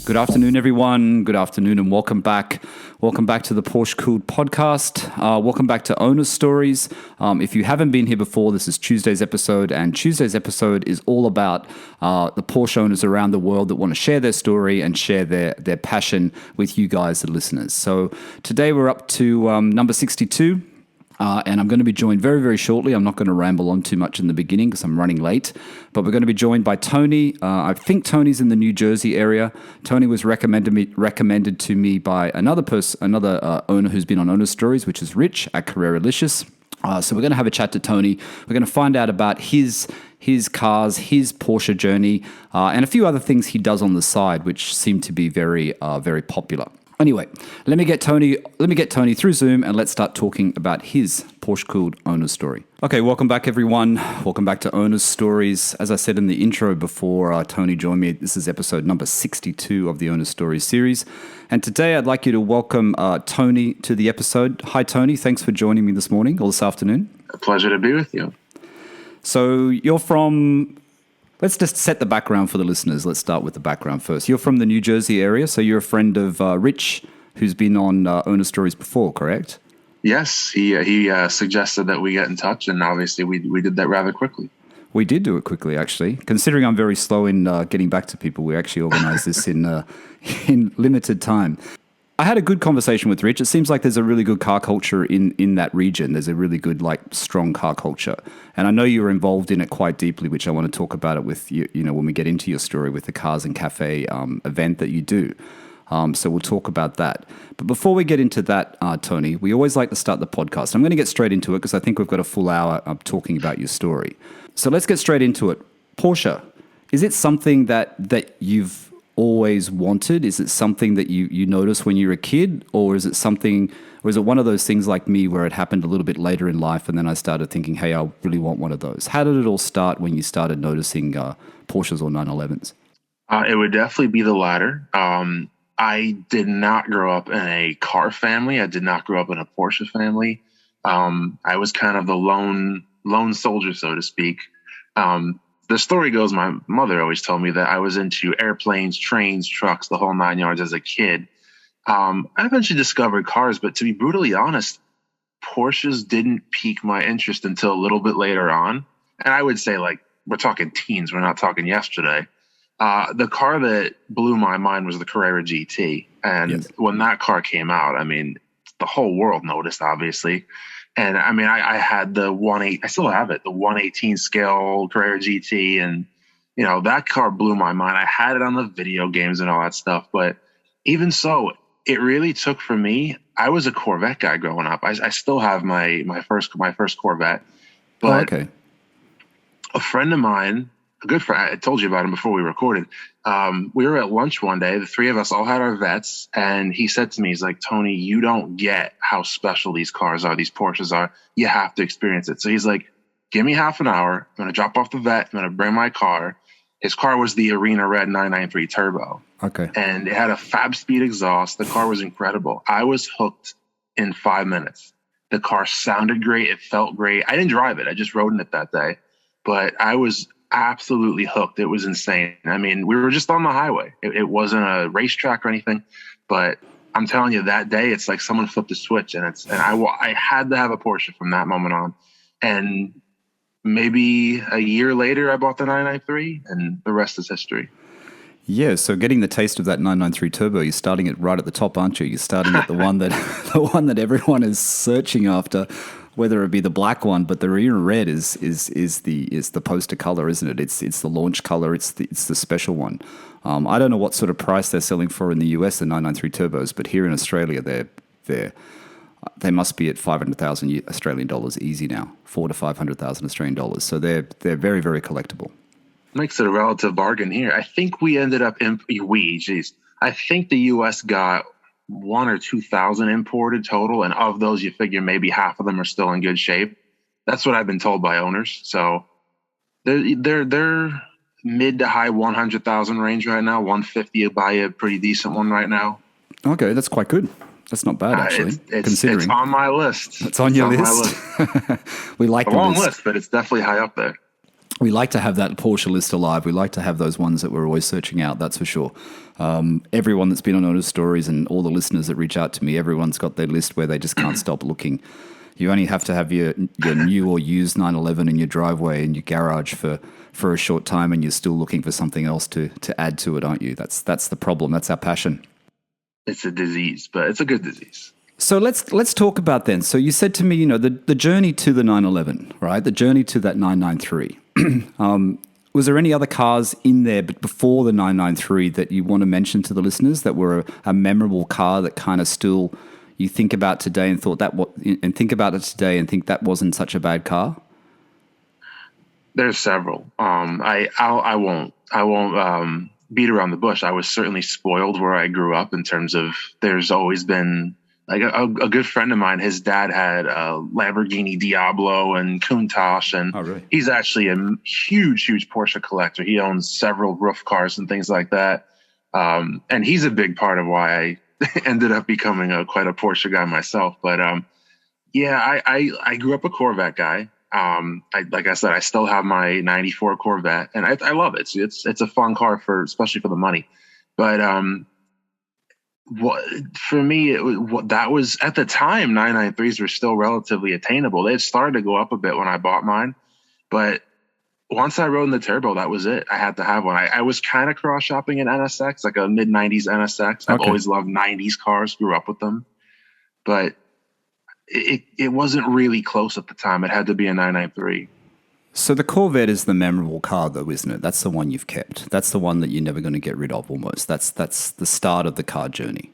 Good afternoon, everyone. Good afternoon and welcome back. Welcome back to the PorscheCooled Podcast. Welcome back to Owner's Stories. If you haven't been here before, this is Tuesday's episode, and Tuesday's episode is all about the Porsche owners around the world that want to share their story and share their passion with you guys, the listeners. So today we're up to number 62. And I'm going to be joined very, very shortly. I'm not going to ramble on too much in the beginning because I'm running late. But we're going to be joined by Tony. I think Tony's in the New Jersey area. Tony was recommended to me by another owner who's been on Owner Stories, which is Rich at Carrera GT. So we're going to have a chat to Tony. We're going to find out about his cars, his Porsche journey, and a few other things he does on the side, which seem to be very, very popular. Anyway, let me get Tony through Zoom and let's start talking about his PorscheCooled owner story. Okay, welcome back, everyone. Welcome back to Owner's Stories. As I said in the intro before Tony joined me, this is episode number 62 of the Owner Stories series. And today I'd like you to welcome Tony to the episode. Hi, Tony. Thanks for joining me this morning or this afternoon. A pleasure to be with you. So you're from... Let's just set the background for the listeners. Let's start with the background first. You're from the New Jersey area, so you're a friend of Rich, who's been on Owner Stories before, correct? Yes, he suggested that we get in touch, and obviously we did that rather quickly. We did do it quickly, actually. Considering I'm very slow in getting back to people, we actually organized this in limited time. I had a good conversation with Rich. It seems like there's a really good car culture in that region. There's a really good, strong car culture. And I know you're involved in it quite deeply, which I want to talk about it with you, when we get into your story with the Cars and Cafe event that you do. So we'll talk about that. But before we get into that, Tony, we always like to start the podcast. I'm going to get straight into it because I think we've got a full hour of talking about your story. So let's get straight into it. Porsche, is it something that you've always wanted? Is it something that you noticed when you were a kid, or is it one of those things like me where it happened a little bit later in life and then I started thinking, hey, I really want one of those? How did it all start when you started noticing Porsches or 911s? It would definitely be the latter. I did not grow up in a car family. I did not grow up in a Porsche family. I was kind of the lone soldier, so to speak. The story goes, my mother always told me that I was into airplanes, trains, trucks, the whole 9 yards as a kid. I eventually discovered cars, but to be brutally honest, Porsches didn't pique my interest until a little bit later on. And I would say, we're talking teens, we're not talking yesterday. The car that blew my mind was the Carrera GT. And yes, when that car came out, the whole world noticed, obviously. And I had the I still have it, the 1/18 scale Carrera GT. And, that car blew my mind. I had it on the video games and all that stuff. But even so, it really took for me. I was a Corvette guy growing up. I still have my first Corvette. But okay. A friend of mine, a good friend, I told you about him before we recorded. We were at lunch one day. The three of us all had our Vettes. And he said to me, he's like, Tony, you don't get how special these cars are, these Porsches are. You have to experience it. So he's like, give me half an hour. I'm going to drop off the Vette. I'm going to bring my car. His car was the Arena Red 993 Turbo. Okay. And it had a Fab Speed exhaust. The car was incredible. I was hooked in 5 minutes. The car sounded great. It felt great. I didn't drive it. I just rode in it that day. But I was absolutely hooked. It was insane. We were just on the highway. It wasn't a racetrack or anything, but I'm telling you, that day it's like someone flipped a switch, and I had to have a Porsche from that moment on. And maybe a year later, I bought the 993, and the rest is history. Yeah, so getting the taste of that 993 Turbo, you're starting it right at the top, aren't you? You're starting at the one that everyone is searching after, whether it be the black one, but the Arena Red is the poster color, isn't it? It's the launch color. It's the special one. I don't know what sort of price they're selling for in the US, the 993 Turbos, but here in Australia, they must be at 500,000 Australian dollars easy now, 400 to 500,000 Australian dollars. So they're very, very collectible. Makes it a relative bargain here. I think we ended up I think the US got 1,000 or 2,000 imported total, and of those, you figure maybe half of them are still in good shape. That's what I've been told by owners. So they're mid to high 100,000 range right now. 150 you buy a pretty decent one right now. Okay, that's quite good. That's not bad, actually. Considering it's on my list. It's on your list. We like a long list, but it's definitely high up there. we like to have that Porsche list alive. We like to have those ones that we're always searching out, that's for sure. Everyone that's been on Honest Stories and all the listeners that reach out to me, everyone's got their list where they just can't stop looking. You only have to have your new or used 911 in your driveway in your garage for a short time, and you're still looking for something else to add to it, aren't you? That's the problem. That's our passion. It's a disease, but it's a good disease. So let's talk about then. So you said to me, the journey to the 911, right? The journey to that 993. Was there any other cars in there but before the 993 that you want to mention to the listeners that were a memorable car that kind of still you think about today and think about it today and think that wasn't such a bad car? There's several. I won't beat around the bush. I was certainly spoiled where I grew up in terms of there's always been like a good friend of mine. His dad had a Lamborghini Diablo and Countach, and really? He's actually a huge Porsche collector. He owns several roof cars and things like that. And he's a big part of why I ended up becoming quite a Porsche guy myself. But I grew up a Corvette guy. Like I said, I still have my 94 Corvette, and I love it. It's a fun car especially for the money. But for me, that was at the time 993s were still relatively attainable. They had started to go up a bit when I bought mine, but once I rode in the turbo, that was it. I had to have one. I was kind of cross shopping an NSX, like a mid 90s NSX. I've always loved 90s cars, grew up with them, but it wasn't really close at the time. It had to be a 993. So the Corvette is the memorable car, though, isn't it? That's the one you've kept. That's the one that you're never going to get rid of, almost. That's the start of the car journey.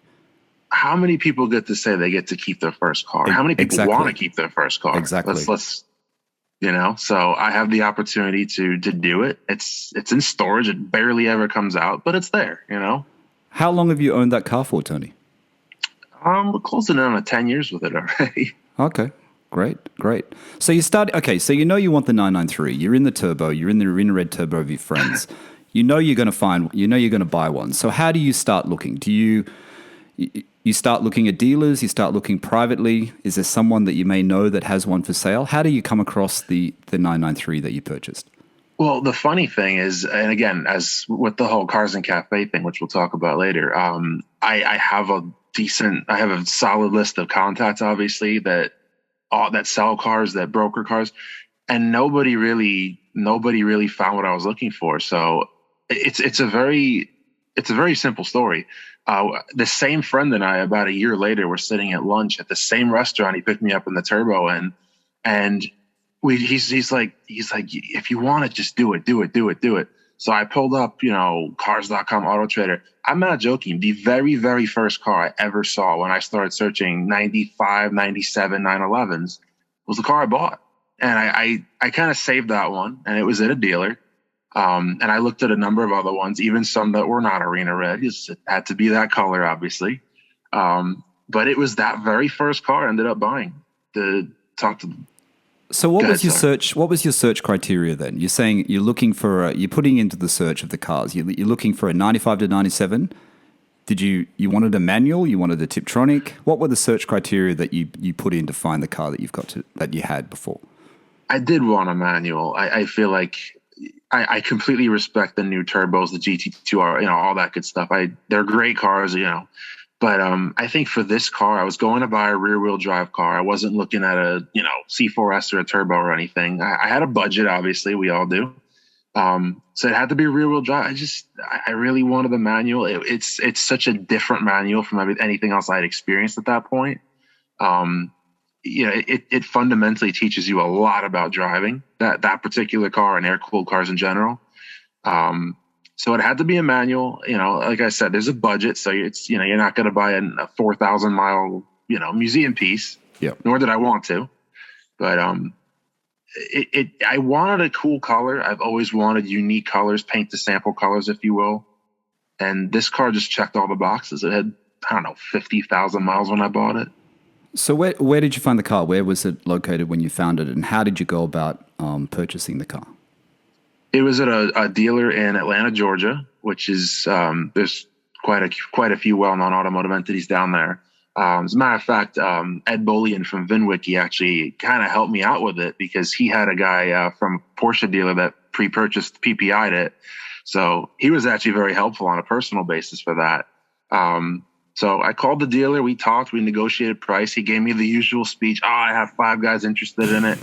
How many people get to say they get to keep their first car? How many people want to keep their first car? Exactly. Let's so I have the opportunity to do it. It's in storage. It barely ever comes out, but it's there, How long have you owned that car for, Tony? We're closing in on 10 years with it already. Okay. Great. So you you want the 993. You're in the turbo. You're in the red turbo of your friends. you're going to buy one. So how do you start looking? Do you start looking at dealers? You start looking privately? Is there someone that you may know that has one for sale? How do you come across the 993 that you purchased? Well, the funny thing is, and again, as with the whole Cars and Cafe thing, which we'll talk about later, I have a solid list of contacts, obviously, that sell cars, that broker cars, and nobody really found what I was looking for. So it's a very simple story. The same friend and I, about a year later, were sitting at lunch at the same restaurant. He picked me up in the turbo, and he's like, if you want it, just do it. So I pulled up, cars.com, Auto Trader. I'm not joking. The very, very first car I ever saw when I started searching 95, 97, 911s was the car I bought. And I kind of saved that one, and it was at a dealer. And I looked at a number of other ones, even some that were not arena red. It had to be that color, obviously. But it was that very first car I ended up buying to talk to them. So what was your search? What was your search criteria then? You're saying you're looking for you're putting into the search of the cars. You're looking for a 95 to 97. Did you wanted a manual? You wanted a Tiptronic? What were the search criteria that you put in to find the car that you had before? I did want a manual. I feel like I completely respect the new turbos, the GT2R, all that good stuff. They're great cars, But I think for this car, I was going to buy a rear-wheel drive car. I wasn't looking at a C4S or a turbo or anything. I had a budget, obviously, we all do. So it had to be a rear-wheel drive. I really wanted a manual. It's such a different manual from anything else I had experienced at that point. It fundamentally teaches you a lot about driving that particular car and air-cooled cars in general. So it had to be a manual. Like I said, there's a budget, so you're not going to buy a 4,000 mile museum piece. Yeah. Nor did I want to, but I wanted a cool color. I've always wanted unique colors, paint the sample colors, if you will. And this car just checked all the boxes. It had 50,000 miles when I bought it. So where did you find the car? Where was it located when you found it, and how did you go about purchasing the car? It was at a dealer in Atlanta, Georgia, which is there's quite a few well-known automotive entities down there. As a matter of fact, Ed Bolian from VinWiki actually kind of helped me out with it because he had a guy from a Porsche dealer that pre-purchased PPI'd it. So he was actually very helpful on a personal basis for that. So I called the dealer. We talked. We negotiated price. He gave me the usual speech. Oh, I have 5 guys interested in it.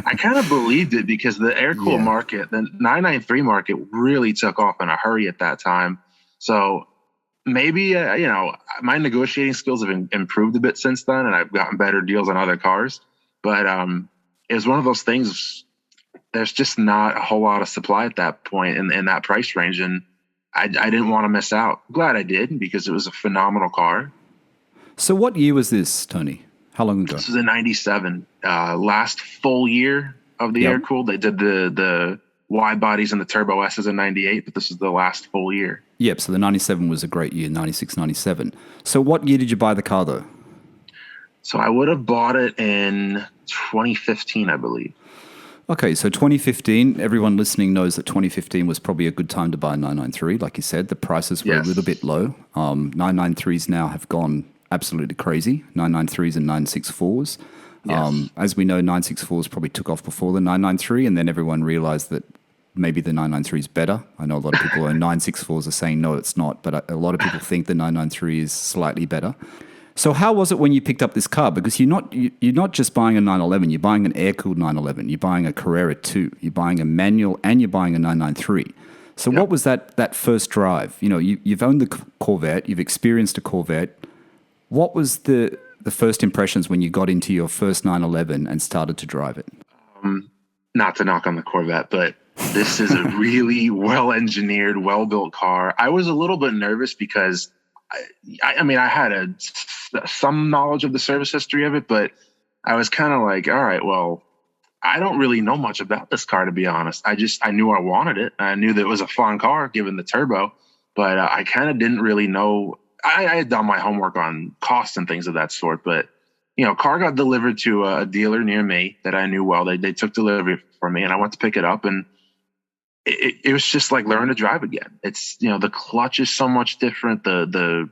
I kind of believed it because the air-cooled market, the 993 market, really took off in a hurry at that time. So maybe, my negotiating skills have improved a bit since then, and I've gotten better deals on other cars. But it was one of those things. There's just not a whole lot of supply at that point in that price range, and I didn't want to miss out. I'm glad I did because it was a phenomenal car. So what year was this, Tony? How long ago? This was in 97. Last full year of the air-cooled. They did the wide bodies and the Turbo S's in 98, but this is the last full year. Yep, so the 97 was a great year, 96, 97. So what year did you buy the car, though? So I would have bought it in 2015, I believe. Okay, so 2015, everyone listening knows that 2015 was probably a good time to buy a 993. Like you said, the prices were a little bit low. 993s now have gone absolutely crazy, 993s and 964s. Yes. As we know, 964s probably took off before the 993, and then everyone realized that maybe the 993 is better. I know a lot of people who own 964s are saying, no, it's not, but a lot of people think the 993 is slightly better. So how was it when you picked up this car? Because you're not just buying a 911, you're buying an air-cooled 911, you're buying a Carrera 2, you're buying a manual, and you're buying a 993. So what was that first drive? You've owned the Corvette, you've experienced a Corvette. What was the first impressions when you got into your first 911 and started to drive it? Not to knock on the Corvette, but this is a really well-engineered, well-built car. I was a little bit nervous because I had some knowledge of the service history of it, but I was kind of like, all right, well, I don't really know much about this car, to be honest. I knew I wanted it. I knew that it was a fun car given the turbo, but I kind of didn't really know. I had done my homework on costs and things of that sort, but car got delivered to a dealer near me that I knew well. They took delivery for me, and I went to pick it up, and it was just like learning to drive again. It's, the clutch is so much different. The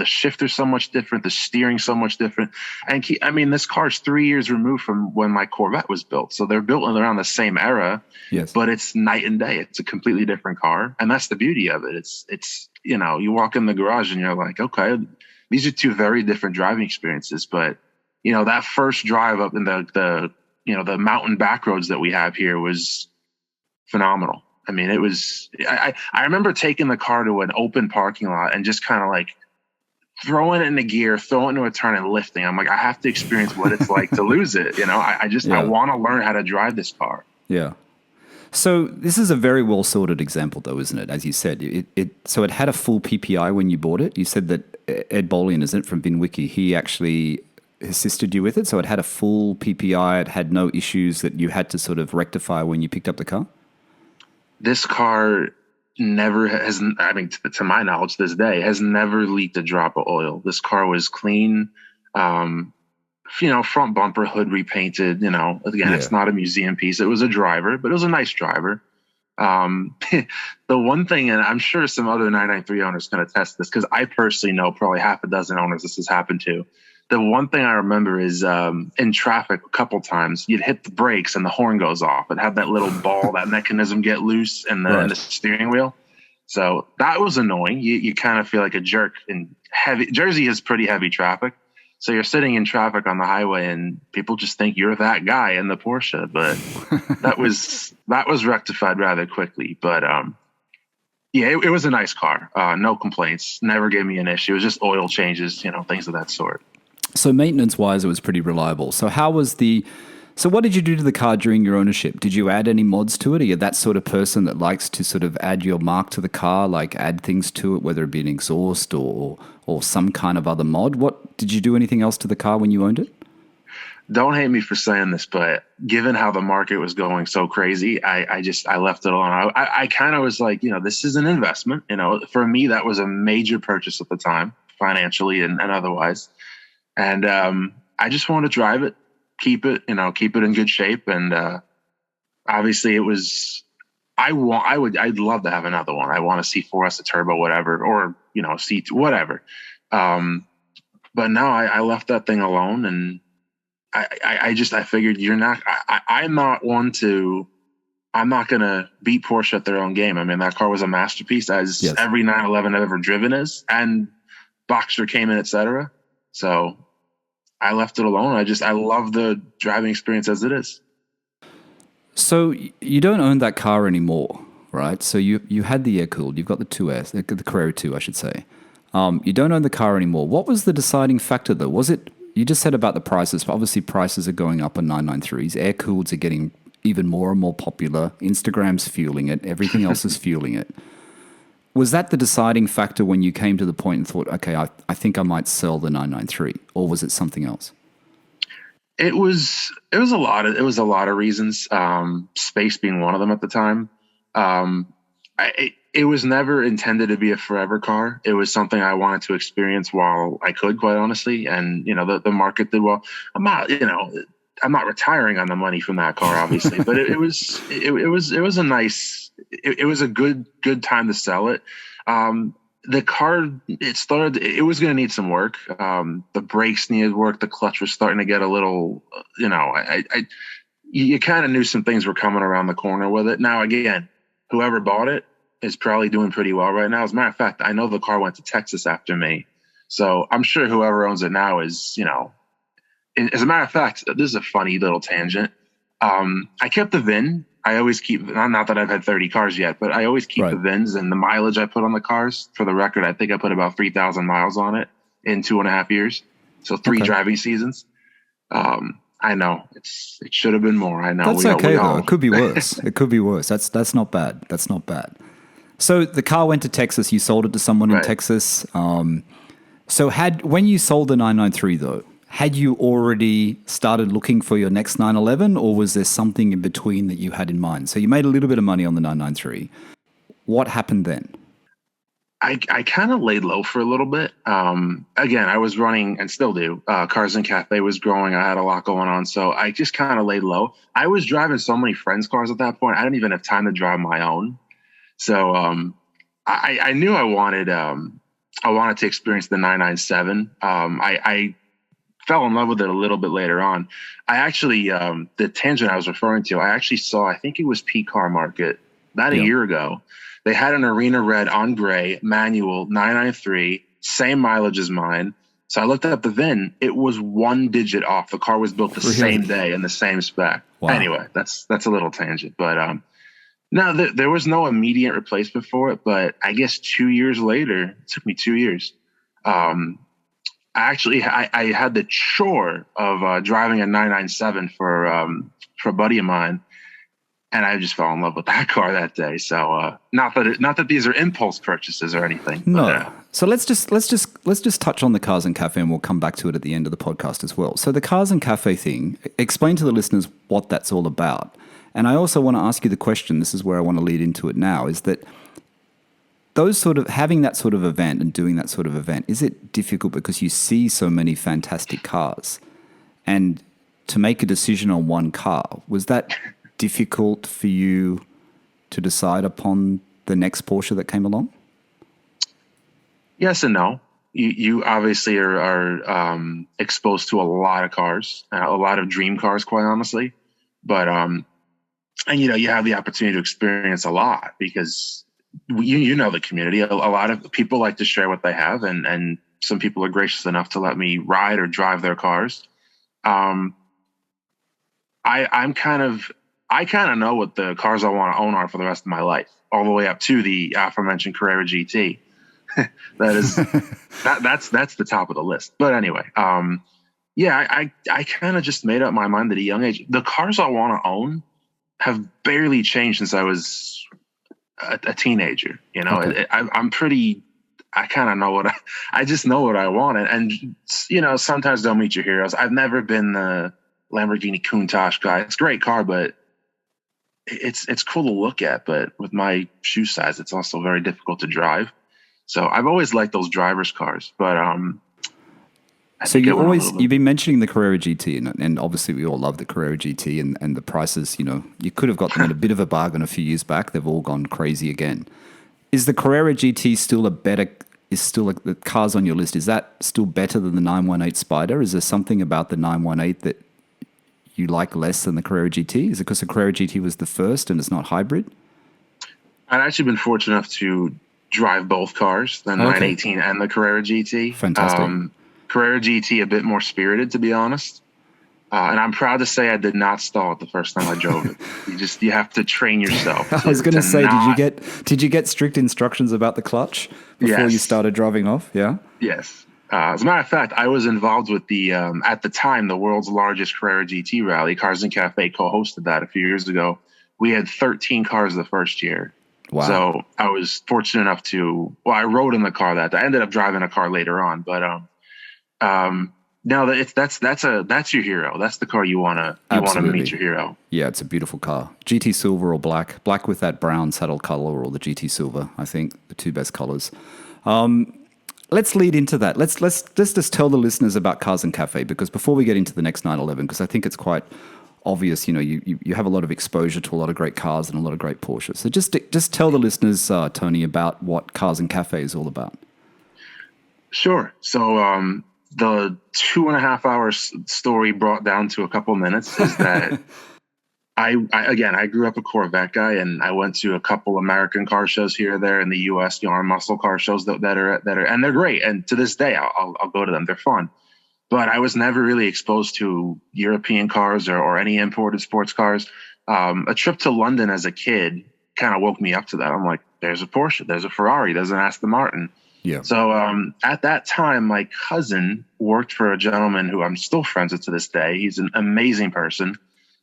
shifter's so much different. The steering so much different. And this car's 3 years removed from when my Corvette was built. So they're built around the same era, but it's night and day. It's a completely different car. And that's the beauty of it. It's, you walk in the garage and you're like, okay, these are two very different driving experiences. But, that first drive up in the mountain back roads that we have here was phenomenal. It was, I remember taking the car to an open parking lot and just kind of like throwing it into gear, throwing it into a turn and lifting. I'm like, I have to experience what it's like to lose it. I want to learn how to drive this car. Yeah. So this is a very well sorted example though, isn't it? As you said, so it had a full PPI when you bought it. You said that Ed Bolian, isn't it, from Binwiki, he actually assisted you with it. So it had a full PPI. It had no issues that you had to sort of rectify when you picked up the car? This car never has, to my knowledge, this day has never leaked a drop of oil. This car was clean, front bumper, hood repainted. It's not a museum piece. It was a driver, but it was a nice driver. The one thing, and I'm sure some other 993 owners can attest to this, because I personally know probably half a dozen owners this has happened to. The one thing I remember is in traffic a couple times, you'd hit the brakes and the horn goes off. It had that little ball, that mechanism get loose in the steering wheel. So that was annoying. You kind of feel like a jerk. And Jersey is pretty heavy traffic. So you're sitting in traffic on the highway and people just think you're that guy in the Porsche. But that was rectified rather quickly. But it was a nice car. No complaints. Never gave me an issue. It was just oil changes, things of that sort. So maintenance-wise, it was pretty reliable. So what did you do to the car during your ownership? Did you add any mods to it? Are you that sort of person that likes to sort of add your mark to the car, like add things to it, whether it be an exhaust or some kind of other mod? Did you do anything else to the car when you owned it? Don't hate me for saying this, but given how the market was going so crazy, I left it alone. I kind of was like, this is an investment. For me, that was a major purchase at the time, financially and otherwise. And I just wanted to drive it, keep it in good shape. And obviously it was, I'd love to have another one. I want a C4S, a turbo, whatever, or, C2, whatever. But no, I left that thing alone. And I figured I'm not one to I'm not going to beat Porsche at their own game. I mean, that car was a masterpiece, as Yes. every 911 I've ever driven is, and Boxster came in, etc. So I left it alone. I love the driving experience as it is. So you don't own that car anymore, right? So you had the air-cooled, you've got the 2S, the Carrera 2, I should say. You don't own the car anymore. What was the deciding factor, though? Was it, you just said about the prices, but obviously prices are going up on 993s. Air-cooleds are getting even more and more popular. Instagram's fueling it. Everything else is fueling it. Was that the deciding factor when you came to the point and thought, okay, I think I might sell the 993, or was it something else? It was a lot of reasons. Space being one of them at the time. It was never intended to be a forever car. It was something I wanted to experience while I could, quite honestly. And the market did well. I'm not retiring on the money from that car, obviously, but it was a good time to sell it. The car, it was going to need some work. The brakes needed work. The clutch was starting to get a little, you kind of knew some things were coming around the corner with it. Now, again, whoever bought it is probably doing pretty well right now. As a matter of fact, I know the car went to Texas after me. So I'm sure whoever owns it now is, as a matter of fact, this is a funny little tangent. I kept the VIN. I always keep, not that I've had 30 cars yet, but I always keep the VINs and the mileage I put on the cars. For the record, I think I put about 3,000 miles on it in 2.5 years. So 3 driving seasons. I know it should have been more. I know. That's okay though. It could be worse. It could be worse. That's not bad. That's not bad. So the car went to Texas. You sold it to someone in Texas. So when you sold the 993 though, had you already started looking for your next 911, or was there something in between that you had in mind? So you made a little bit of money on the 993. What happened then? I kind of laid low for a little bit. Again, I was running, and still do, Cars and Cafe was growing. I had a lot going on. So I just kind of laid low. I was driving so many friends' cars at that point. I didn't even have time to drive my own. So I knew I wanted to experience the 997. I fell in love with it a little bit later on. I actually, the tangent I was referring to, I actually saw, I think it was P Car Market about a year ago. They had an Arena Red on gray, manual, 993, same mileage as mine. So I looked up the VIN. It was 1 digit off. The car was built the same day and the same spec. Wow. Anyway, that's a little tangent. But no, there was no immediate replacement for it. But I guess 2 years later, it took me 2 years. I had the chore of driving a 997 for a buddy of mine, and I just fell in love with that car that day. So not that these are impulse purchases or anything. No. But, so let's just touch on the Cars and Cafe, and we'll come back to it at the end of the podcast as well. So the Cars and Cafe thing, explain to the listeners what that's all about. And I also want to ask you the question. This is where I want to lead into it now. Is that having that sort of event and doing that sort of event, is it difficult because you see so many fantastic cars? And to make a decision on one car, was that difficult for you to decide upon the next Porsche that came along? Yes and no. You obviously are exposed to a lot of cars, a lot of dream cars, quite honestly. But and you have the opportunity to experience a lot because the community. A lot of people like to share what they have, and some people are gracious enough to let me ride or drive their cars. I kind of know what the cars I want to own are for the rest of my life, all the way up to the aforementioned Carrera GT. That's the top of the list. But anyway, I kind of just made up my mind at a young age. The cars I want to own have barely changed since I was a teenager. Okay. I kind of know I just know what I want. And sometimes don't meet your heroes. I've never been the Lamborghini Countach guy. It's a great car, but it's cool to look at. But with my shoe size, it's also very difficult to drive. So I've always liked those driver's cars, but so you've been mentioning the Carrera GT, and obviously we all love the Carrera GT, and the prices. You could have got them at a bit of a bargain a few years back. They've all gone crazy again. Is the Carrera GT still the cars on your list? Is that still better than the 918 Spider? Is there something about the 918 that you like less than the Carrera GT? Is it because the Carrera GT was the first and it's not hybrid? I've actually been fortunate enough to drive both cars, the 918 and the Carrera GT. Fantastic. Carrera GT a bit more spirited, to be honest. And I'm proud to say I did not stall it the first time I drove it. You have to train yourself. I was going to say, did you get strict instructions about the clutch before you started driving off? Yeah. Yes. As a matter of fact, I was involved with the at the time the world's largest Carrera GT rally. Cars and Cafe co-hosted that a few years ago. We had 13 cars the first year. Wow. So I was fortunate enough I rode in the car that day. I ended up driving a car later on, but no, that's your hero. That's the car you want to meet your hero. Yeah, it's a beautiful car. GT Silver or black with that brown saddle color, or the GT Silver. I think the two best colors. Let's lead into that. Let's just tell the listeners about Cars and Cafe, because before we get into the next 911, because I think it's quite obvious, you have a lot of exposure to a lot of great cars and a lot of great Porsches. So just tell the listeners, Tony, about what Cars and Cafe is all about. Sure. So the 2.5 hours story brought down to a couple minutes is that I grew up a Corvette guy, and I went to a couple American car shows here or there in the U.S. Our muscle car shows that are and they're great. And to this day, I'll go to them. They're fun. But I was never really exposed to European cars or any imported sports cars. A trip to London as a kid kind of woke me up to that. I'm like, there's a Porsche, there's a Ferrari, there's an Aston Martin. Yeah. So at that time, my cousin worked for a gentleman who I'm still friends with to this day. He's an amazing person.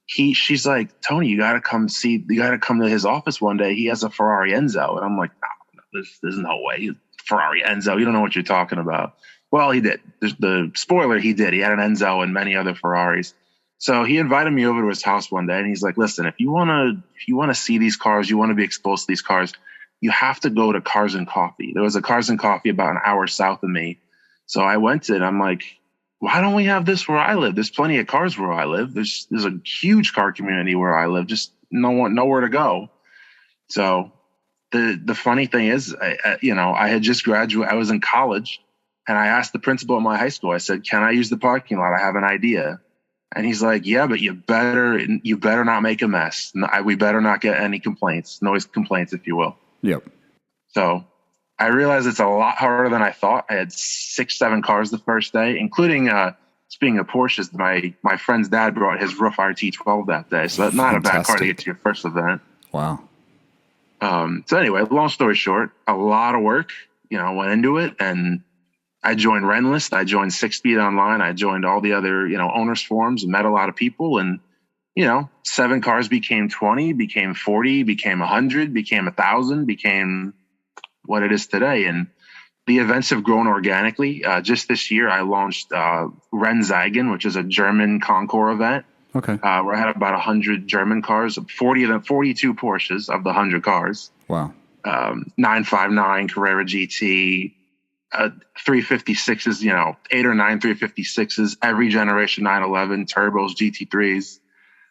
She's like, Tony, you got to come to his office one day. He has a Ferrari Enzo. And I'm like, no, there's no way. Ferrari Enzo. You don't know what you're talking about. Well, he did. There's the spoiler. He did. He had an Enzo and many other Ferraris. So he invited me over to his house one day, and he's like, listen, if you want to see these cars, you want to be exposed to these cars, you have to go to Cars and Coffee. There was a Cars and Coffee about an hour south of me. So I went to it. I'm like, why don't we have this where I live? There's plenty of cars where I live. There's a huge car community where I live. Just nowhere to go. So the funny thing is, I had just graduated. I was in college, and I asked the principal at my high school. I said, "Can I use the parking lot? I have an idea." And he's like, "Yeah, but you better not make a mess. We better not get any complaints, noise complaints, if you will." Yep. So I realized it's a lot harder than I thought. I had 6-7 cars the first day, including speaking of Porsches, my friend's dad brought his Roof RT12 that day. So that's not a bad car to get to your first event. Wow. So anyway, long story short, a lot of work, went into it, and I joined Renlist. I joined 6 Speed Online. I joined all the other, owners forums, and met a lot of people. And, 7 cars became 20, became 40, became 100, became 1,000, became what it is today. And the events have grown organically. Just this year, I launched Rennzeigen, which is a German Concours event. Okay. Where I had about 100 German cars, 40 of them, 42 Porsches of the 100 cars. Wow. 959 Carrera GT, 356s, 8 or 9 356s, every generation 911, turbos, GT3s.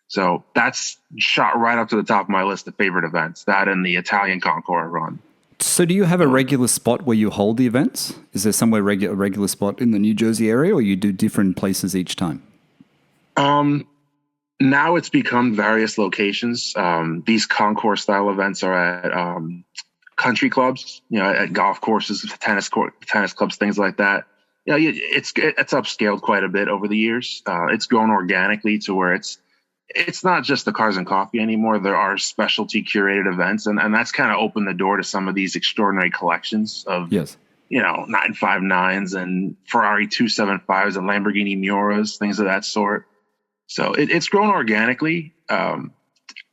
So that's shot right up to the top of my list of favorite events, that and the Italian Concours run. So do you have a regular spot where you hold the events? Is there somewhere a regular spot in the New Jersey area, or you do different places each time? Now it's become various locations. These concours style events are at country clubs, at golf courses, tennis clubs, things like that. It's upscaled quite a bit over the years. It's grown organically to where it's not just the Cars and Coffee anymore. There are specialty curated events, and that's kind of opened the door to some of these extraordinary collections of, yes, 959s and Ferrari 275s and Lamborghini Miuras, things of that sort. So it's grown organically, and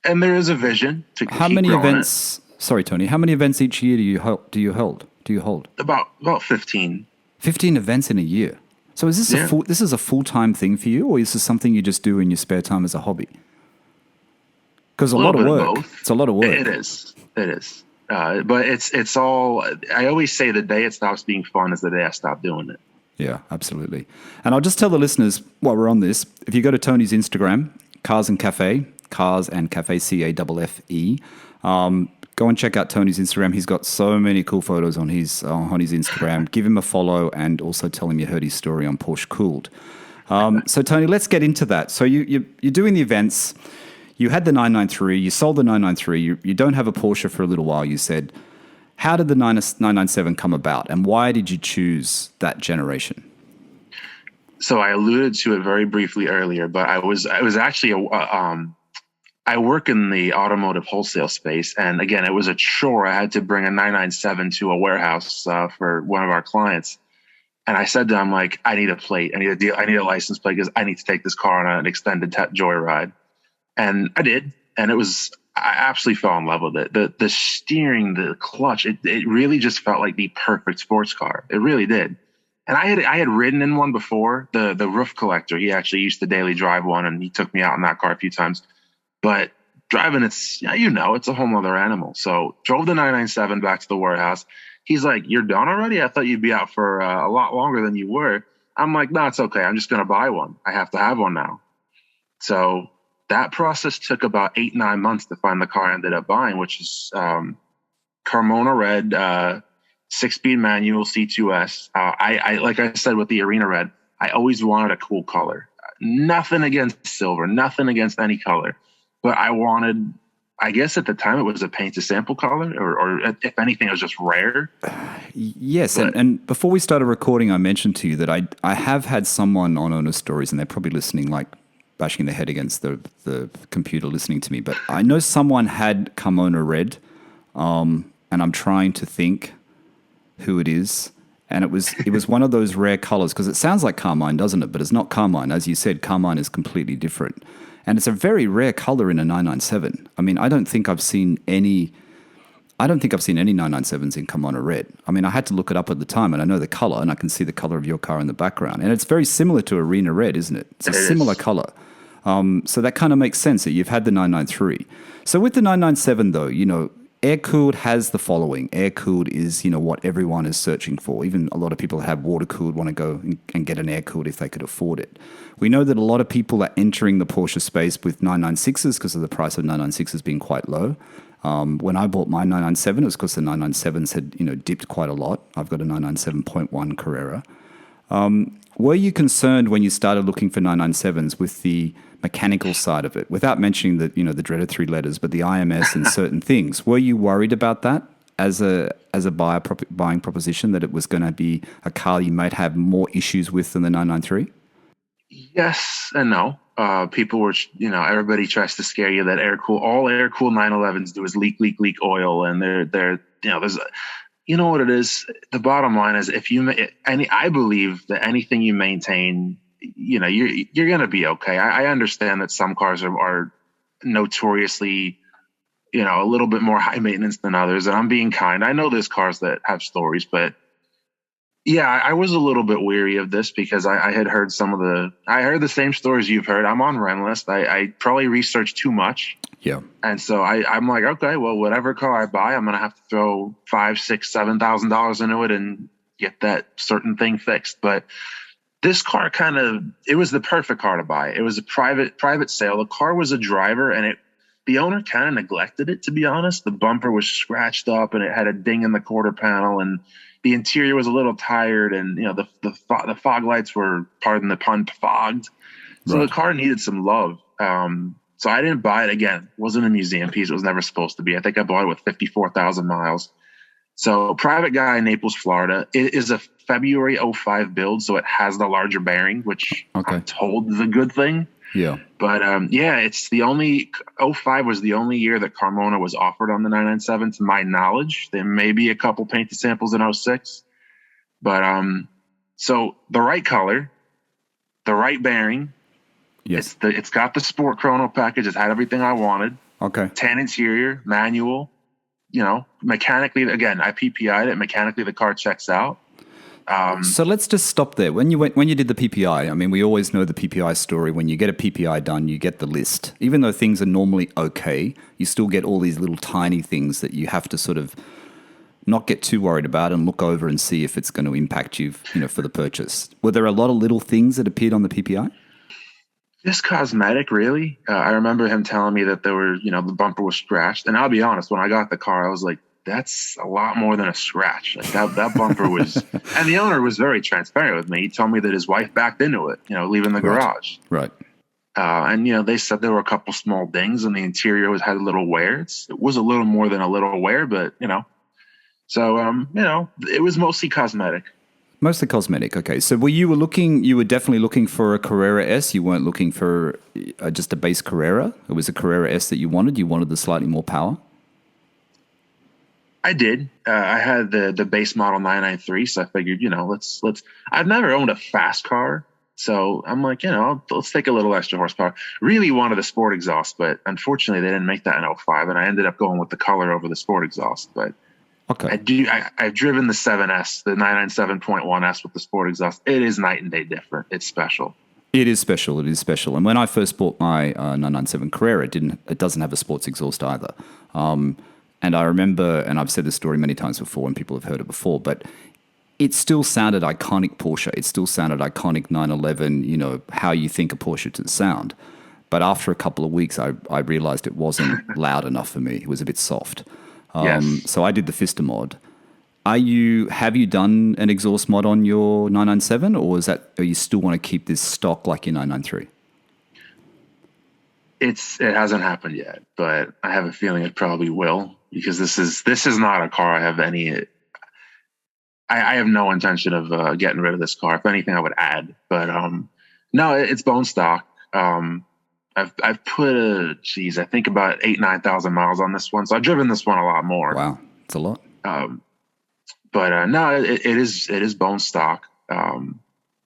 there is a vision to how keep many growing events? Sorry, Tony. How many events each year do you hold? About 15. 15 events in a year. So is this this is a full-time thing for you, or is this something you just do in your spare time as a hobby? Because a lot of work. It's a lot of work. It is. But it's all. I always say the day it stops being fun is the day I stop doing it. Yeah, absolutely. And I'll just tell the listeners while we're on this, if you go to Tony's Instagram, Cars and Cafe, Cars and Cafe, CAFFE, go and check out Tony's Instagram. He's got so many cool photos on his Instagram. Give him a follow, and also tell him you heard his story on PorscheCooled. So Tony, let's get into that. So you're doing the events. You had the 993. You sold the 993. You don't have a Porsche for a little while. You said, how did the 997 come about, and why did you choose that generation? So I alluded to it very briefly earlier, but I was actually I work in the automotive wholesale space, and again, it was a chore. I had to bring a 997 to a warehouse for one of our clients, and I said to him, like, I need a plate, I need a deal, I need a license plate because I need to take this car on an extended joyride, and I did, and I absolutely fell in love with it. The steering, the clutch, it really just felt like the perfect sports car. It really did. And I had ridden in one before, the roof collector. He actually used to daily drive one, and he took me out in that car a few times. But driving, it's a whole other animal. So drove the 997 back to the warehouse. He's like, "You're done already? I thought you'd be out for a lot longer than you were." I'm like, "No, it's okay. I'm just going to buy one. I have to have one now." So that process took about 8-9 months to find the car I ended up buying, which is Carmona Red, 6-speed manual C2S. I like I said with the Arena Red, I always wanted a cool color. Nothing against silver, nothing against any color, but I wanted. I guess at the time it was a paint to sample color, or if anything, it was just rare. Yes, and before we started recording, I mentioned to you that I have had someone on Owner Stories, and they're probably listening, like bashing their head against the computer listening to me, but I know someone had Carmona Red, and I'm trying to think who it is, and it was one of those rare colors, because it sounds like carmine, doesn't it? But it's not carmine. As you said, carmine is completely different, and it's a very rare color in a 997. I mean, I don't think I've seen any 997s in Carmona Red. I mean, I had to look it up at the time, and I know the color, and I can see the color of your car in the background, and it's very similar to Arena Red, isn't it? It's a similar color. So that kind of makes sense that you've had the 993. So with the 997, though, air-cooled has the following. Air-cooled is, what everyone is searching for. Even a lot of people have water-cooled want to go and get an air-cooled if they could afford it. We know that a lot of people are entering the Porsche space with 996s because of the price of 996s being quite low. When I bought my 997, it was because the 997s had, dipped quite a lot. I've got a 997.1 Carrera. Were you concerned when you started looking for 997s with the mechanical side of it, without mentioning the dreaded 3 letters, but the IMS and certain things? Were you worried about that as a buying proposition, that it was going to be a car you might have more issues with than the 993? Yes and no. People were, everybody tries to scare you that all air-cooled 911s do is leak oil, and they're there's what it is. The bottom line is, I believe that anything you maintain, you're going to be okay. I understand that some cars are notoriously, a little bit more high maintenance than others, and I'm being kind. I know there's cars that have stories, but yeah, I was a little bit weary of this because I had heard I heard the same stories you've heard. I'm on Renlist. I probably researched too much. Yeah. And so I'm like, okay, well, whatever car I buy, I'm going to have to throw $5,000, $6,000, $7,000 into it and get that certain thing fixed. But this car it was the perfect car to buy. It was a private sale. The car was a driver, and the owner kind of neglected it, to be honest. The bumper was scratched up, and it had a ding in the quarter panel, and the interior was a little tired, and the fog lights were, pardon the pun, fogged. So The car needed some love. So I didn't buy it. Again, it wasn't a museum piece. It was never supposed to be. I think I bought it with 54,000 miles. So private guy in Naples, Florida. It is a February 05 build, so it has the larger bearing, which I'm told is a good thing. Yeah. But it's the only 05 was the only year that Carmona was offered on the 997, to my knowledge. There may be a couple painted samples in 06. But so the right color, the right bearing. Yes. It's got the sport chrono package. It's had everything I wanted. Okay. Tan interior, manual. Mechanically, again, I PPI'd it. Mechanically, the car checks out. So let's just stop there. When you did the PPI, I mean, we always know the PPI story. When you get a PPI done, you get the list. Even though things are normally okay, you still get all these little tiny things that you have to sort of not get too worried about and look over and see if it's going to impact you, for the purchase. Were there a lot of little things that appeared on the PPI? Just cosmetic, really. I remember him telling me that there were, the bumper was scratched. And I'll be honest, when I got the car, I was like, that's a lot more than a scratch. Like that bumper was, and the owner was very transparent with me. He told me that his wife backed into it, leaving the garage. Right. And they said there were a couple small dings, and the interior had a little wear. It was a little more than a little wear, but so it was mostly cosmetic. Mostly cosmetic. Okay. So you were definitely looking for a Carrera S. You weren't looking for just a base Carrera. It was a Carrera S that you wanted. You wanted the slightly more power. I did. I had the base model 993, so I figured, let's. I've never owned a fast car, so I'm like, let's take a little extra horsepower. Really wanted the sport exhaust, but unfortunately, they didn't make that in 05, and I ended up going with the color over the sport exhaust. But okay, I've driven the 7S, the 997.1S with the sport exhaust. It is night and day different. It's special. It is special. It is special. And when I first bought my 997 Carrera, it doesn't have a sports exhaust either. And I remember, and I've said this story many times before, and people have heard it before, but it still sounded iconic Porsche. It still sounded iconic 911, how you think a Porsche should sound. But after a couple of weeks, I realized it wasn't loud enough for me. It was a bit soft. Yes. So I did the Fister mod. Have you done an exhaust mod on your 997, or you still want to keep this stock like your 993? It hasn't happened yet, but I have a feeling it probably will, because this is not a car I have I have no intention of getting rid of this car. If anything, I would add, but no, it's bone stock. I've put I think about 9,000 miles on this one, so I've driven this one a lot more. Wow, it's a lot. But no, it is bone stock.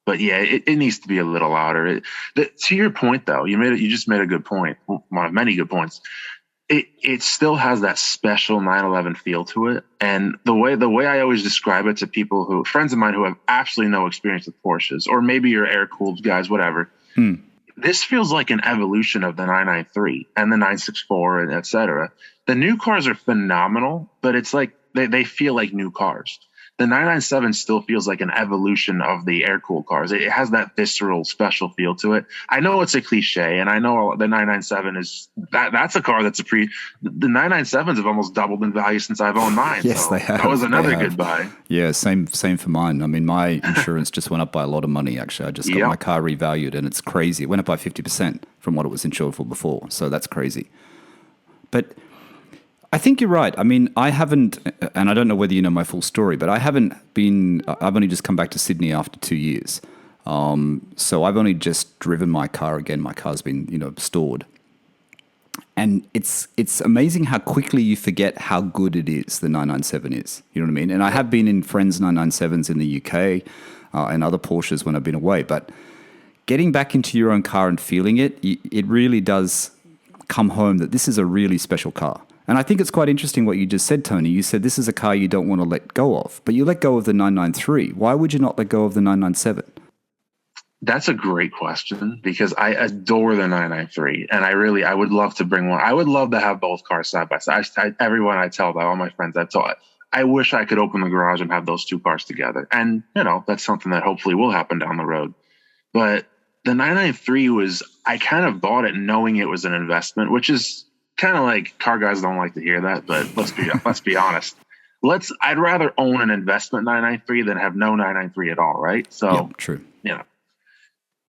But yeah, it needs to be a little louder. To your point, though, you just made a good point. One of many good points. It still has that special 911 feel to it, and the way I always describe it to friends of mine who have absolutely no experience with Porsches, or maybe you're air cooled guys, whatever. This feels like an evolution of the 993 and the 964 and et cetera. The new cars are phenomenal, but it's like they feel like new cars. The 997 still feels like an evolution of the air-cooled cars. It has that visceral, special feel to it. I know it's a cliche, and I know the 997 is that's a car that's the 997s have almost doubled in value since I've owned mine. Yes, so they have. That was another good buy. Yeah, same for mine. I mean, my insurance just went up by a lot of money, actually. I just got my car revalued, and it's crazy. It went up by 50% from what it was insured for before, so that's crazy. But I think you're right. I mean, I haven't, and I don't know whether you know my full story, but I've only just come back to Sydney after 2 years. So I've only just driven my car again. My car's been, stored. And it's amazing how quickly you forget how good it is, the 997 is. You know what I mean? And I have been in friends' 997s in the UK and other Porsches when I've been away. But getting back into your own car and feeling it really does come home that this is a really special car. And I think it's quite interesting what you just said, Tony. You said this is a car you don't want to let go of, but you let go of the 993. Why would you not let go of the 997? That's a great question, because I adore the 993, and I would love to bring one. I would love to have both cars side by side. Everyone I tell that, all my friends I've told, I wish I could open the garage and have those two cars together. And, that's something that hopefully will happen down the road. But the 993 I kind of bought it knowing it was an investment, which is kind of like, car guys don't like to hear that, but let's be honest. I'd rather own an investment 993 than have no 993 at all, right? So, yeah, true.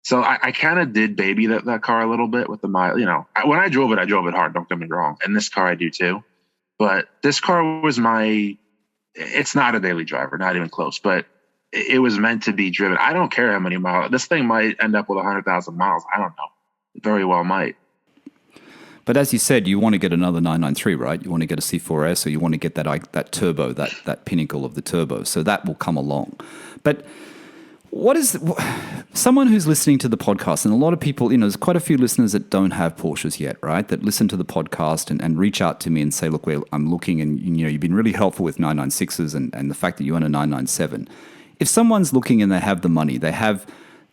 So I kind of did baby that car a little bit with the mile. When I drove it hard. Don't get me wrong, and this car I do too. But this car was it's not a daily driver, not even close. But it was meant to be driven. I don't care how many miles. This thing might end up with 100,000 miles. I don't know. It very well might. But as you said, you want to get another 993, right? You want to get a C4S, or you want to get that turbo, that pinnacle of the turbo. So that will come along. But someone who's listening to the podcast, and a lot of people, there's quite a few listeners that don't have Porsches yet, right? That listen to the podcast and reach out to me and say, look, I'm looking, and you've been really helpful with 996s and the fact that you own a 997. If someone's looking and they have the money, they have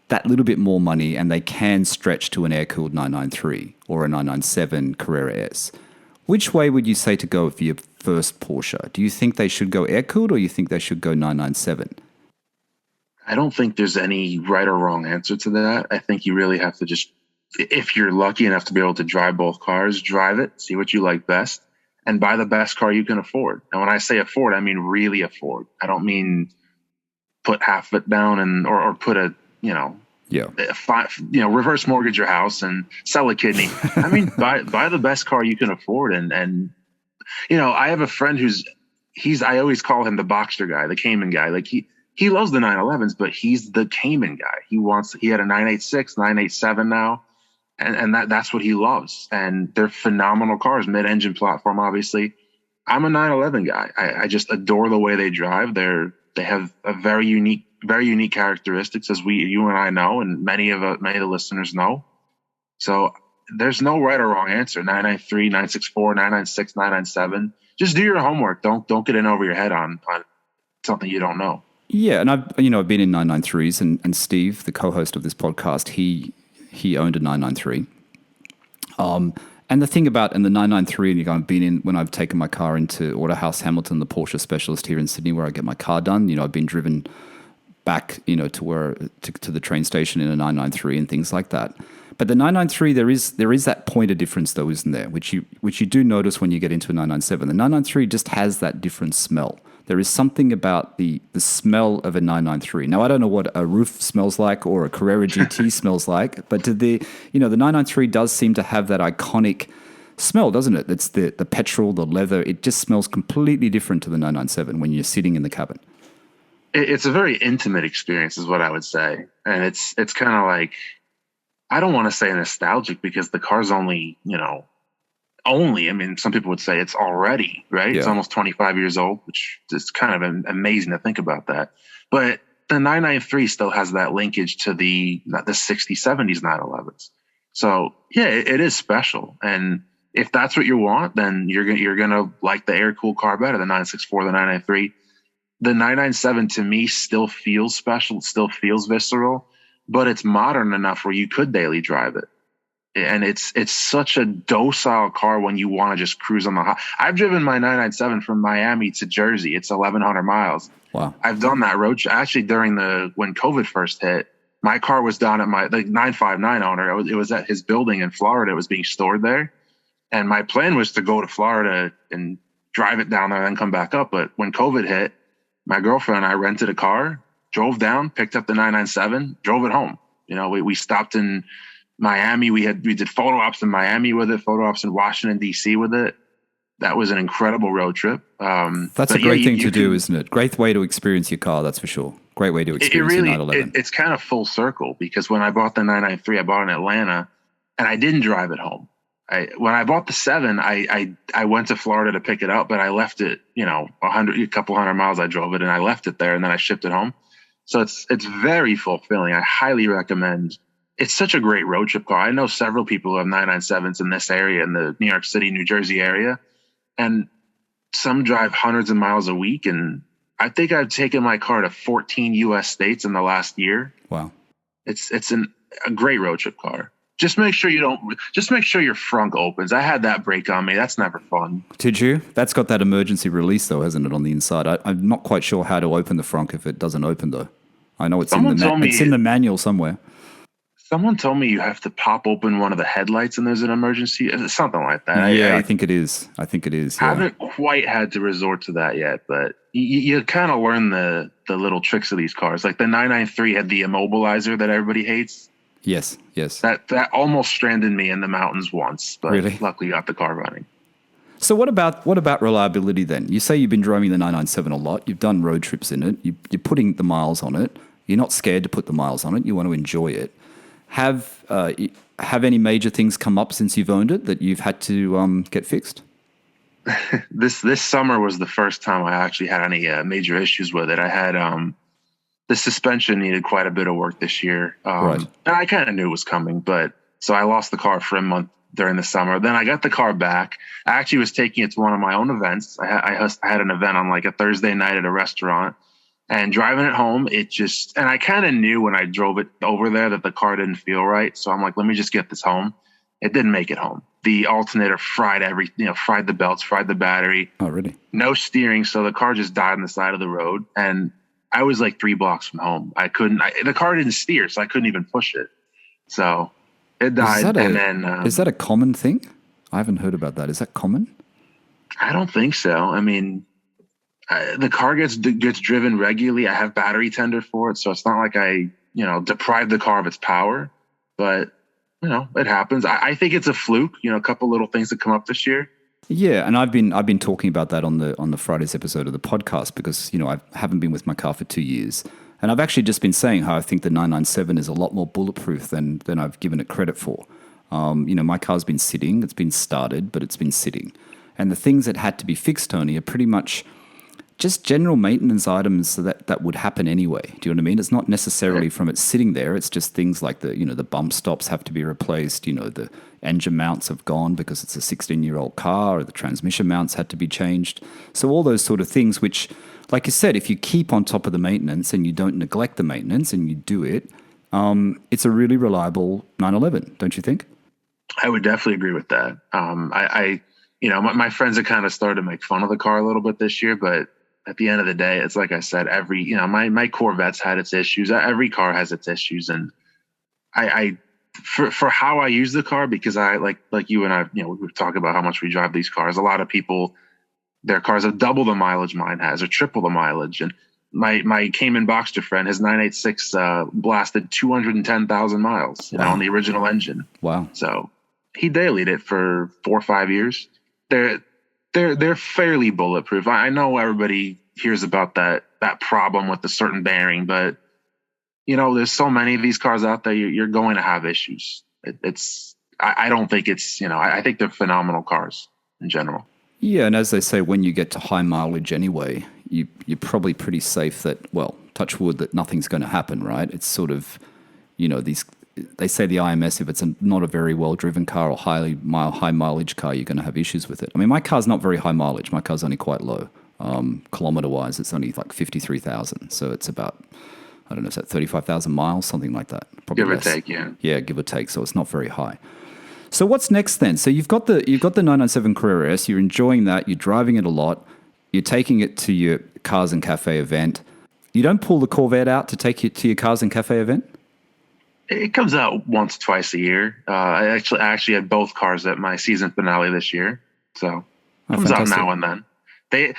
that little bit more money, and they can stretch to an air-cooled 993 or a 997 Carrera S, which way would you say to go for your first Porsche? Do you think they should go air-cooled, or you think they should go 997? I don't think there's any right or wrong answer to that. I think you really have to just, if you're lucky enough to be able to drive both cars, drive it, see what you like best. and buy the best car you can afford. And when I say afford, I mean really afford. I don't mean put half of it down or put a, reverse mortgage your house and sell a kidney. I mean, buy the best car you can afford. And I have a friend I always call him the Boxster guy, the Cayman guy. Like he loves the 911s, but he's the Cayman guy. He had a 986, 987 now. And that's what he loves. And they're phenomenal cars, mid-engine platform, obviously. I'm a 911 guy. I just adore the way they drive. They have a very unique characteristics, as you and I know, and many of the listeners know. So there's no right or wrong answer. 993, 964, 996, 997. Just do your homework. Don't get in over your head on something you don't know. Yeah, and I've been in 993s, and Steve, the co-host of this podcast, he owned a 993. And the thing about the 993, and I've been in when I've taken my car into Autohouse Hamilton, the Porsche specialist here in Sydney, where I get my car done. I've been driven back, to the train station in a 993 and things like that. But the 993, there is that point of difference though, isn't there? Which you do notice when you get into a 997. The 993 just has that different smell. There is something about the smell of a 993. Now, I don't know what a roof smells like or a Carrera GT smells like, but the 993 does seem to have that iconic smell, doesn't it? It's the petrol, the leather. It just smells completely different to the 997 when you're sitting in the cabin. It's a very intimate experience is what I would say. And it's kind of like, I don't want to say nostalgic because the car's only, I mean, some people would say it's already, right? Yeah. It's almost 25 years old, which is kind of amazing to think about that. But the 993 still has that linkage to the 60s, 70s 911s. So, yeah, it is special. And if that's what you want, then you're going to like the air-cooled car better, the 964, the 993. The 997 to me still feels special, still feels visceral, but it's modern enough where you could daily drive it. And it's such a docile car when you want to just cruise on the high. I've driven my 997 from Miami to Jersey. It's 1,100 miles. Wow. I've done that road trip. Actually, when COVID first hit, my car was down at the 959 owner. It was at his building in Florida. It was being stored there. And my plan was to go to Florida and drive it down there and then come back up. But when COVID hit, my girlfriend and I rented a car, drove down, picked up the 997, drove it home. We stopped in Miami. We did photo ops in Miami with it, photo ops in Washington, D.C. with it. That was an incredible road trip. That's a great thing to do, isn't it? Great way to experience your car, that's for sure. Great way to experience your 911. It's kind of full circle because when I bought the 993, I bought it in Atlanta and I didn't drive it home. When I bought the 7, I went to Florida to pick it up, but I left it, a couple hundred miles. I drove it and I left it there and then I shipped it home. So it's very fulfilling. I highly recommend. It's such a great road trip car. I know several people who have 997s in this area, in the New York City, New Jersey area, and some drive hundreds of miles a week. And I think I've taken my car to 14 U.S. states in the last year. Wow. It's a great road trip car. Just make sure your frunk opens. I had that break on me. That's never fun. Did you? That's got that emergency release though, hasn't it, on the inside? I'm not quite sure how to open the frunk if it doesn't open though. I know it's in the manual somewhere. Someone told me you have to pop open one of the headlights and there's an emergency, something like that. Yeah, I think it is. Yeah. I haven't quite had to resort to that yet, but you kind of learn the little tricks of these cars. Like the 993 had the immobilizer that everybody hates. Yes. That almost stranded me in the mountains once, but really? Luckily got the car running. So what about reliability then? You say you've been driving the 997 a lot. You've done road trips in it. You're putting the miles on it. You're not scared to put the miles on it. You want to enjoy it. Have any major things come up since you've owned it that you've had to get fixed? This summer was the first time I actually had any major issues with it. I had the suspension needed quite a bit of work this year. Right. And I kind of knew it was coming, but so I lost the car for a month during the summer. Then I got the car back. I actually was taking it to one of my own events. I had an event on like a Thursday night at a restaurant. And driving it home, and I kind of knew when I drove it over there that the car didn't feel right. So I'm like, let me just get this home. It didn't make it home. The alternator fried fried the belts, fried the battery. Oh, really? No steering. So the car just died on the side of the road. And I was like 3 blocks from home. The car didn't steer, so I couldn't even push it. So it died. Is that a common thing? I haven't heard about that. Is that common? I don't think so. I mean, the car gets driven regularly. I have battery tender for it, so it's not like I deprive the car of its power. But it happens. I think it's a fluke. A couple little things that come up this year. Yeah, and I've been talking about that on the Friday's episode of the podcast because I haven't been with my car for 2 years, and I've actually just been saying how I think the 997 is a lot more bulletproof than I've given it credit for. My car's been sitting, it's been started, but it's been sitting, and the things that had to be fixed, Tony, are pretty much just general maintenance items that would happen anyway. Do you know what I mean? It's not necessarily from it sitting there. It's just things like the bump stops have to be replaced. The engine mounts have gone because it's a 16-year-old car, or the transmission mounts had to be changed. So all those sort of things, which, like you said, if you keep on top of the maintenance and you don't neglect the maintenance and you do it, it's a really reliable 911, don't you think? I would definitely agree with that. My friends have kind of started to make fun of the car a little bit this year, but at the end of the day, it's like I said, my Corvette's had its issues. Every car has its issues. And for how I use the car, because I like you and I, we talk about how much we drive these cars. A lot of people, their cars have double the mileage mine has or triple the mileage. And my Cayman Boxster friend, his 986 blasted 210,000 miles, Wow. on the original engine. Wow. So he dailied it for 4 or 5 years. They're fairly bulletproof. I know everybody hears about that problem with a certain bearing, but there's so many of these cars out there. You're going to have issues. I don't think it's I think they're phenomenal cars in general. Yeah, and as they say, when you get to high mileage anyway, you're probably pretty safe that, well, touch wood, that nothing's going to happen, right? It's sort of they say the IMS, if it's not a very well-driven car or high mileage car, you're going to have issues with it. I mean, my car's not very high mileage. My car's only quite low. Kilometer-wise, it's only like 53,000. So it's about, I don't know, is that 35,000 miles, something like that? Probably give or less. take, yeah. Yeah, give or take. So it's not very high. So what's next then? So you've got the 997 Carrera S. You're enjoying that. You're driving it a lot. You're taking it to your Cars and Cafe event. You don't pull the Corvette out to take it to your Cars and Cafe event? It comes out once, twice a year. I actually had both cars at my season finale this year, so it comes out now and then. They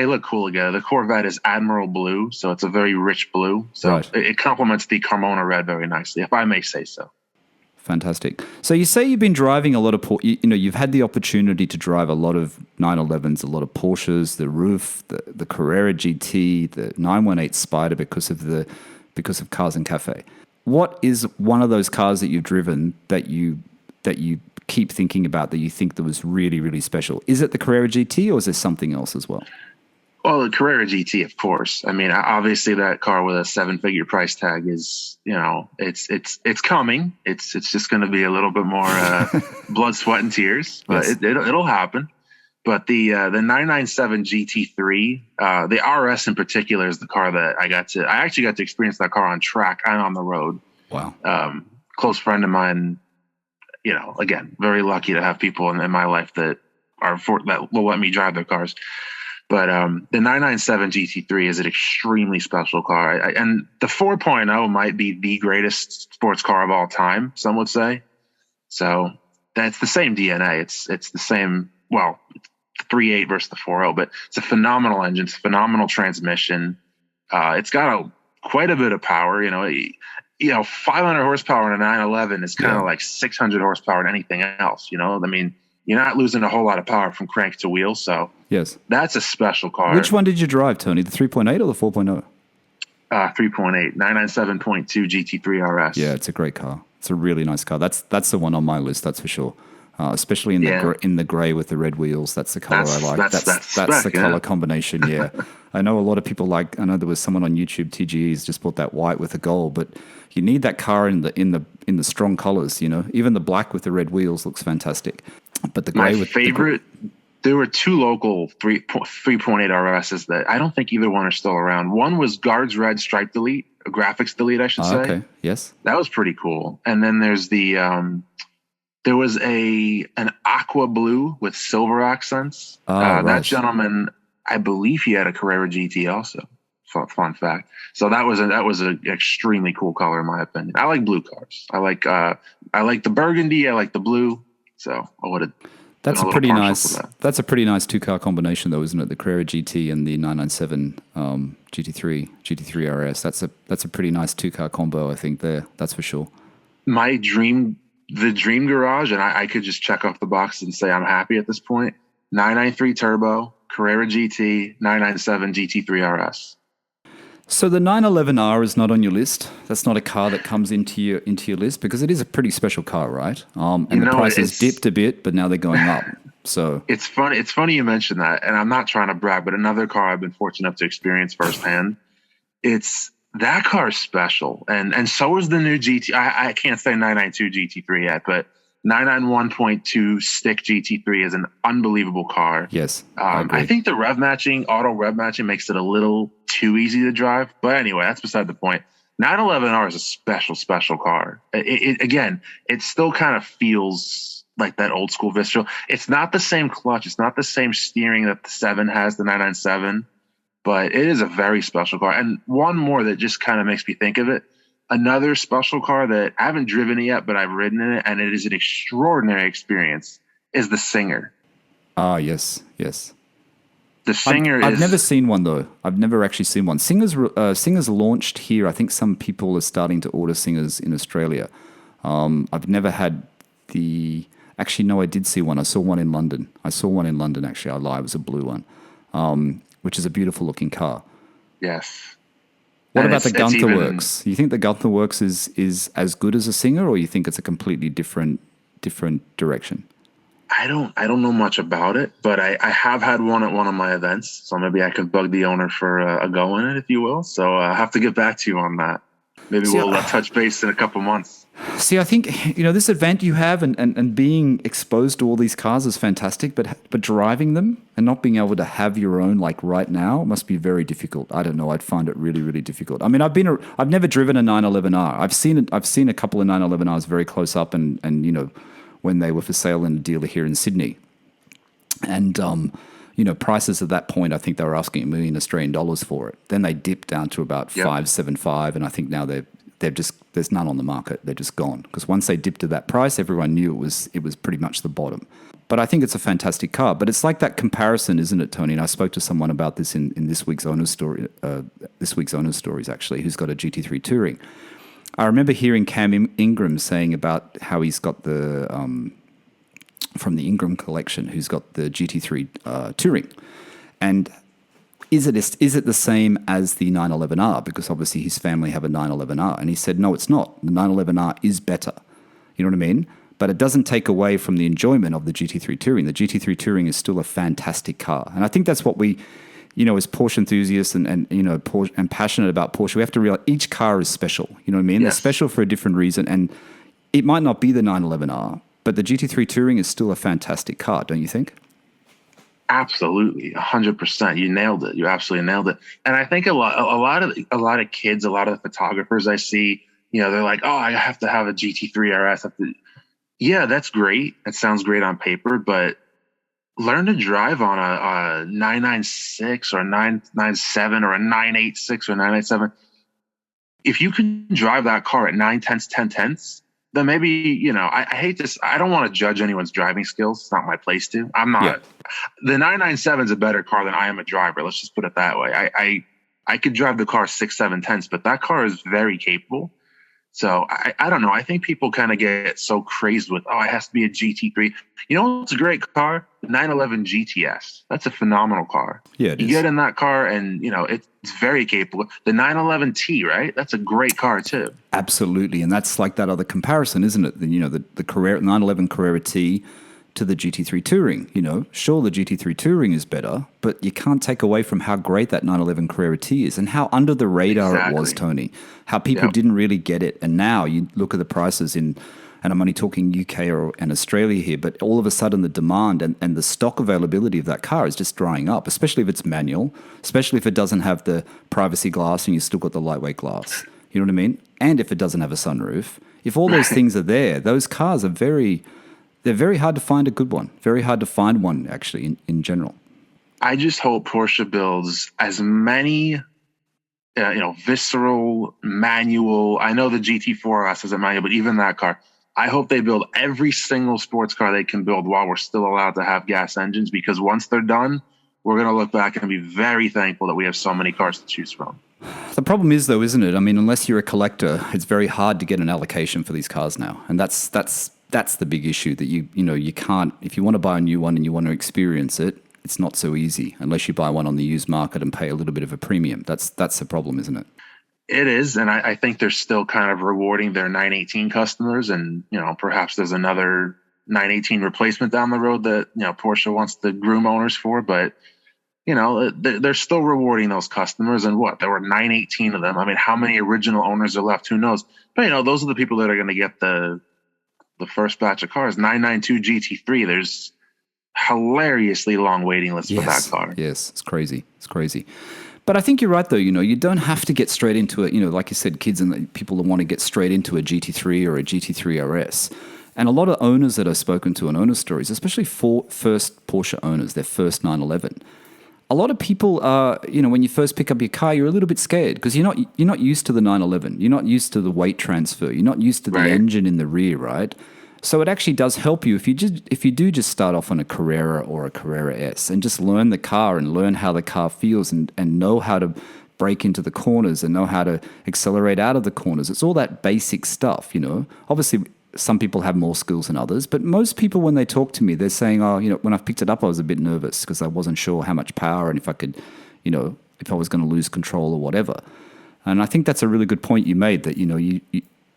look cool together. The Corvette is Admiral Blue, so it's a very rich blue. So right. It complements the Carmona Red very nicely, if I may say so. Fantastic. So you say you've been driving a lot of, you've had the opportunity to drive a lot of 911s, a lot of Porsches, the Roof, the Carrera GT, the 918 Spider because of Cars and Cafe. What is one of those cars that you've driven that you keep thinking about, that you think that was really, really special? Is it the Carrera GT or is there something else as well? Well, the Carrera GT, of course. I mean, obviously that car with a 7-figure price tag is, it's coming. It's just going to be a little bit more blood, sweat, and tears, but yes. It'll happen. But the 997 GT3, the RS in particular, is the car that I actually got to experience that car on track and on the road. Wow. Close friend of mine, again, very lucky to have people in my life that will let me drive their cars. But the 997 GT3 is an extremely special car. And the 4.0 might be the greatest sports car of all time, some would say. So that's the same DNA. It's the same, well, 3.8 versus the 4.0, but it's a phenomenal engine. It's a phenomenal transmission. It's got quite a bit of power. 500 horsepower in a 911 is kind of like 600 horsepower in anything else. I mean, you're not losing a whole lot of power from crank to wheel. So yes, that's a special car. Which one did you drive, Tony? The 3.8 or the 4.0? 3.8, 997.2 GT3 RS. Yeah, it's a great car. It's a really nice car. That's the one on my list, that's for sure. Especially in the gray with the red wheels. That's the color I like. That's the color combination. Yeah, I know a lot of people like. I know there was someone on YouTube, TGE's, just bought that white with the gold, but you need that car in the strong colors. Even the black with the red wheels looks fantastic. But the gray with favorite. There were two local 3.8 RSs that I don't think either one are still around. One was Guards Red Stripe Delete, a graphics delete, I should say. Okay, yes. That was pretty cool. And then there's there was an aqua blue with silver accents. Right. That gentleman, I believe he had a Carrera GT also. Fun fact. So that was an extremely cool color in my opinion. I like blue cars. I like the burgundy. I like the blue. So I would have. That's I'm a a little pretty partial nice. to that. That's a pretty nice two-car combination, though, isn't it? The Carrera GT and the 997 GT3 RS. That's a pretty nice two-car combo, I think. There, that's for sure. The dream garage, and I could just check off the box and say I'm happy at this point. 993 turbo, Carrera GT, 997 GT3 RS. So the 911R is not on your list. That's not a car that comes into your list because it is a pretty special car, right? And the prices dipped a bit, but now they're going up. So it's funny. It's funny you mentioned that, and I'm not trying to brag, but another car I've been fortunate enough to experience firsthand. That car is special, and so is the new GT. I can't say 992 GT3 yet, but 991.2 stick GT3 is an unbelievable car. Yes, I think the auto rev matching makes it a little too easy to drive. But anyway, that's beside the point. 911R is a special car. It still kind of feels like that old school visceral. It's not the same clutch. It's not the same steering that the 7 has, the 997. But it is a very special car. And one more that just kind of makes me think of it. Another special car that I haven't driven it yet, but I've ridden in it, and it is an extraordinary experience, is the Singer. Ah, yes. The Singer I've never seen one, though. I've never actually seen one. Singers launched here. I think some people are starting to order Singers in Australia. I've never had the... Actually, no, I did see one. I saw one in London. Actually. I lie. It was a blue one, which is a beautiful-looking car. Yes. What about the Gunther Works? You think the Gunther Works is as good as a Singer, or you think it's a completely different direction? I don't know much about it, but I have had one at one of my events, so maybe I could bug the owner for a go in it, if you will. So I have to get back to you on that. Maybe we'll touch base in a couple months. See, I think this event you have and being exposed to all these cars is fantastic, but driving them and not being able to have your own like right now must be very difficult. I don't know. I'd find it really, really difficult. I mean, I've never driven a 911R. I've seen a couple of 911Rs very close up, and when they were for sale in a dealer here in Sydney, and prices at that point, I think they were asking $1 million Australian dollars for it. Then they dipped down to about 575, and I think now there's none on the market. They're just gone, because once they dipped to that price, everyone knew it was pretty much the bottom. But I think it's a fantastic car. But it's like that comparison, isn't it, Tony? And I spoke to someone about this in this week's Owner's Story, actually, who's got a GT3 Touring. I remember hearing Cam Ingram saying about how he's got the from the Ingram collection, who's got the GT3 Touring, and is it the same as the 911R? Because obviously his family have a 911R, and he said no, it's not. The 911R is better. You know what I mean? But it doesn't take away from the enjoyment of the GT3 Touring. The GT3 Touring is still a fantastic car, and I think that's what we, as Porsche enthusiasts and Porsche, and passionate about Porsche, we have to realize each car is special. You know what I mean? Yes. They're special for a different reason, and it might not be the 911R, but the GT3 Touring is still a fantastic car, don't you think? Absolutely, 100%. You nailed it. You absolutely nailed it. And I think a lot of kids, a lot of photographers I see, they're like, oh, I have to have a GT3 RS. Yeah, that's great. It sounds great on paper, but learn to drive on a 996 or a 997 or a 986 or 997. If you can drive that car at 9/10, 10/10, then maybe, I hate this. I don't want to judge anyone's driving skills. It's not my place to. I'm not. Yeah. The 997 is a better car than I am a driver. Let's just put it that way. I could drive the car 6, 7/10, but that car is very capable. So I don't know. I think people kind of get so crazed with, it has to be a GT3. It's a great car? The 911 GTS. That's a phenomenal car. Yeah, it you is. get in that car and, it's very capable. The 911T, right? That's a great car too. Absolutely. And that's like that other comparison, isn't it? The Carrera 911 Carrera T to the GT3 Touring. Sure, the GT3 Touring is better, but you can't take away from how great that 911 Carrera T is and how under the radar it was, Tony. How people didn't really get it. And now you look at the prices and I'm only talking UK and Australia here, but all of a sudden the demand and the stock availability of that car is just drying up, especially if it's manual, especially if it doesn't have the privacy glass and you still got the lightweight glass. You know what I mean? And if it doesn't have a sunroof. If all those things are there, those cars are they're very hard to find a good one. Very hard to find one, actually, in general. I just hope Porsche builds as many, visceral, manual. I know the GT4 RS is a manual, but even that car, I hope they build every single sports car they can build while we're still allowed to have gas engines, because once they're done, we're going to look back and be very thankful that we have so many cars to choose from. The problem is, though, isn't it? I mean, unless you're a collector, it's very hard to get an allocation for these cars now, and that's the big issue. That you can't, if you want to buy a new one and you want to experience it, it's not so easy unless you buy one on the used market and pay a little bit of a premium. That's the problem, isn't it? It is, and I think they're still kind of rewarding their 918 customers, and perhaps there's another 918 replacement down the road that Porsche wants to groom owners for, but they're still rewarding those customers. And there were 918 of them. I mean, how many original owners are left? Who knows? But those are the people that are going to get the first batch of cars. 992 GT3. There's hilariously long waiting lists for that car. Yes, it's crazy. It's crazy. But I think you're right, though. You don't have to get straight into it. Like you said, kids and people that want to get straight into a GT3 or a GT3 RS. And a lot of owners that I've spoken to on owner stories, especially first Porsche owners, their first 911. A lot of people are, when you first pick up your car, you're a little bit scared because you're not used to the 911. You're not used to the weight transfer. You're not used to the engine in the rear, right? So it actually does help you if you do just start off on a Carrera or a Carrera S and just learn the car and learn how the car feels and know how to brake into the corners and know how to accelerate out of the corners. It's all that basic stuff, Obviously, some people have more skills than others, but most people, when they talk to me, they're saying, when I picked it up, I was a bit nervous because I wasn't sure how much power and if I could, if I was going to lose control or whatever. And I think that's a really good point you made that,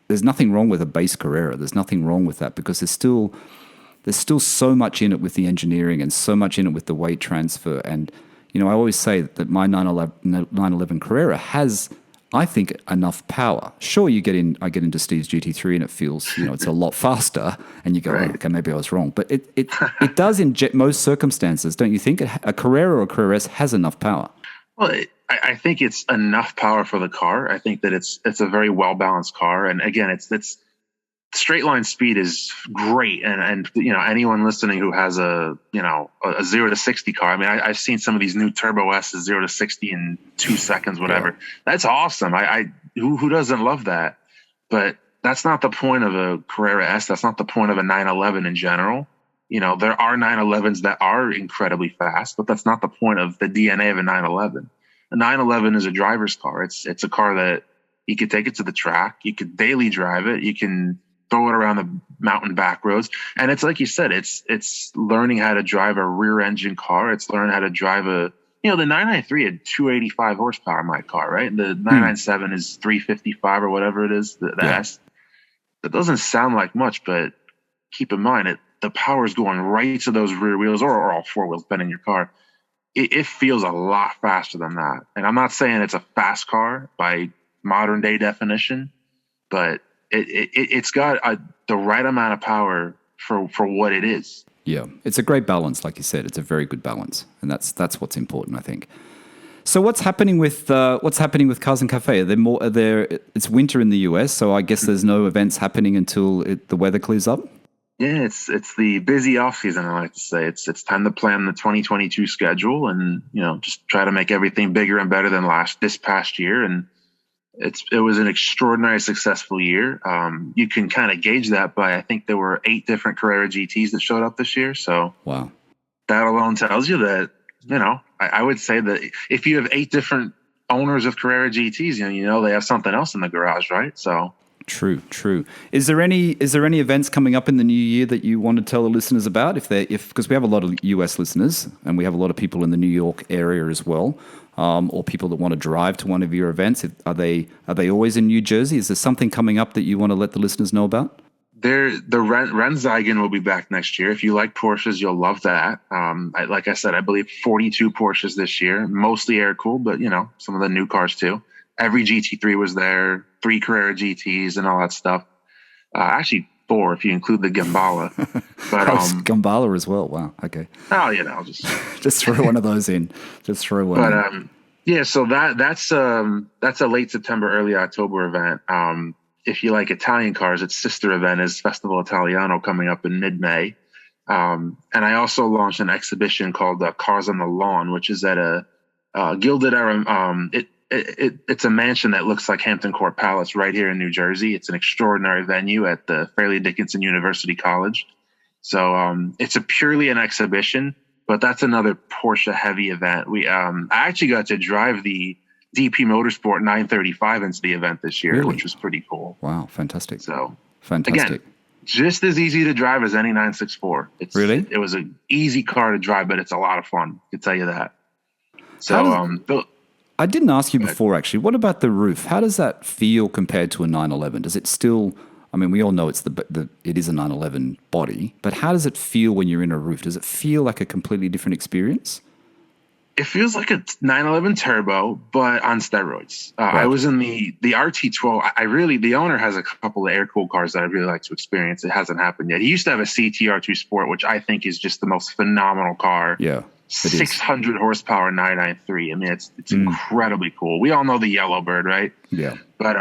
there's nothing wrong with a base Carrera. There's nothing wrong with that because there's still so much in it with the engineering and so much in it with the weight transfer. And, I always say that my 911 Carrera has, I think, enough power. Sure, I get into Steve's GT3 and it feels, it's a lot faster and you go, oh, okay, maybe I was wrong. But it does in most circumstances, don't you think? A Carrera or a Carrera S has enough power. Well, I think it's enough power for the car. I think that it's a very well-balanced car. And again, it's straight line speed is great. And anyone listening who has a 0 to 60 car, I mean, I've seen some of these new Turbo S's 0 to 60 in 2 seconds, whatever. Yeah. That's awesome. Who doesn't love that? But that's not the point of a Carrera S. That's not the point of a 911 in general. There are 911s that are incredibly fast, but that's not the point of the DNA of a 911. A 911 is a driver's car. It's a car that you could take it to the track. You could daily drive it. You can throw it around the mountain back roads. And it's like you said, it's learning how to drive a rear engine car. It's learning how to drive the 993 had 285 horsepower in my car, right? The 997 is 355 or whatever it is. The S. That doesn't sound like much, but keep in mind the power is going right to those rear wheels or all four wheels, depending on your car. It feels a lot faster than that. And I'm not saying it's a fast car by modern day definition, but it's got the right amount of power for what it is. Yeah, it's a great balance, like you said. It's a very good balance, and that's what's important, I think. So what's happening with Cars and Cafe? Are there? It's winter in the US, so I guess there's no events happening until the weather clears up. Yeah, it's the busy off season. I like to say it's time to plan the 2022 schedule, and just try to make everything bigger and better than this past year. And it was an extraordinary successful year. You can kind of gauge that by, I think there were 8 different Carrera GTs that showed up this year. So wow, that alone tells you that I would say that if you have 8 different owners of Carrera GTs, they have something else in the garage, right? So. True. Is there any events coming up in the new year that you want to tell the listeners about? Because we have a lot of US listeners and we have a lot of people in the New York area as well, or people that want to drive to one of your events. Are they always in New Jersey? Is there something coming up that you want to let the listeners know about? The Rennzeigen will be back next year. If you like Porsches, you'll love that. Like I said, I believe 42 Porsches this year, mostly air-cooled, but some of the new cars too. Every GT3 was there, 3 Carrera GTs and all that stuff. Actually 4 if you include the Gambala. But Gambala as well. Wow. Okay. Oh, just throw one of those in. Just throw one. But yeah, so that's a late September, early October event. If you like Italian cars, its sister event is Festival Italiano coming up in mid-May. And I also launched an exhibition called Cars on the Lawn, which is at a Gilded Era. it's a mansion that looks like Hampton Court Palace right here in New Jersey. It's an extraordinary venue at the Fairleigh Dickinson University College. So it's purely an exhibition, but that's another Porsche heavy event. I actually got to drive the DP Motorsport 935 into the event this year, which was pretty cool. Wow, fantastic. So fantastic. Again, just as easy to drive as any 964. It was an easy car to drive, but it's a lot of fun. I can tell you that. So I didn't ask you before, actually. What about the roof? How does that feel compared to a 911? Does it still? I mean, we all know it is a 911 body, but how does it feel when you're in a roof? Does it feel like a completely different experience? It feels like a 911 turbo, but on steroids. Right. I was in the RT12. The owner has a couple of air-cooled cars that I'd really like to experience. It hasn't happened yet. He used to have a CTR2 Sport, which I think is just the most phenomenal car. Yeah. 600 horsepower 993. I mean, it's incredibly cool. We all know the Yellowbird, right? Yeah. But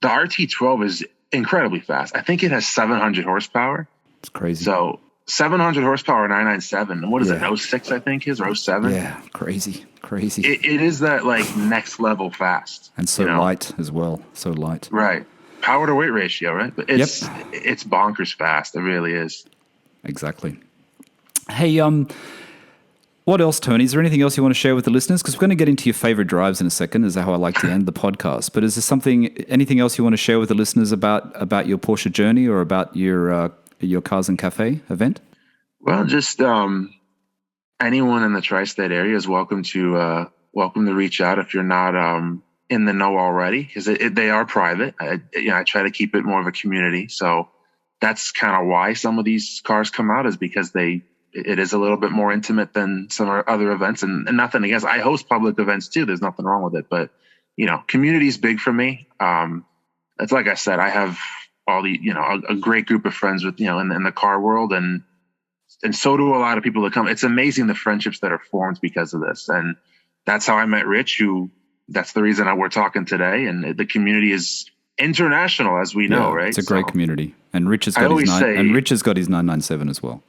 the RT12 is incredibly fast. I think it has 700 horsepower. It's crazy. So 700 horsepower 997. And what is it? 06, I think is, or 07? Yeah, crazy. It is that like next level fast. And so light as well. So light. Right. Power to weight ratio, right? But it's bonkers fast. It really is. Exactly. Hey, what else, Tony? Is there anything else you want to share with the listeners? Because we're going to get into your favorite drives in a second, is how I like to end the podcast. But is there anything else you want to share with the listeners about your Porsche journey or about your Cars and Cafe event? Well, just anyone in the tri-state area is welcome to reach out if you're not in the know already, because they are private. I try to keep it more of a community, so that's kind of why some of these cars come out, is because it is a little bit more intimate than some other events, and nothing against. I host public events too. There's nothing wrong with it, but community is big for me. It's like I said, I have all a great group of friends with in the car world, and so do a lot of people that come. It's amazing the friendships that are formed because of this, and that's how I met Rich. That's the reason we're talking today, and the community is international, as we know, right? It's a great community, and Rich has got his 997 as well.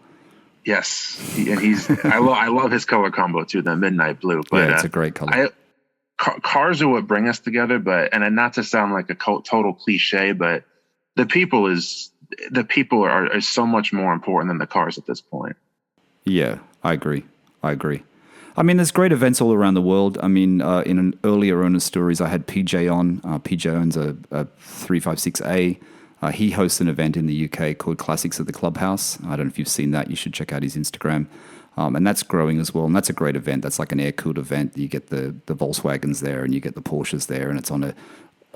Yes, and I love his color combo too, the midnight blue. But it's a great color. Cars are what bring us together, and not to sound like a total cliche, but the people are so much more important than the cars at this point. Yeah, I agree. I mean, there's great events all around the world. I mean, in an earlier owner stories, I had PJ on. PJ owns a 356A. He hosts an event in the UK called Classics at the Clubhouse. I don't know if you've seen that. You should check out his Instagram. And that's growing as well. And that's a great event. That's like an air-cooled event. You get the Volkswagens there and you get the Porsches there, and it's on a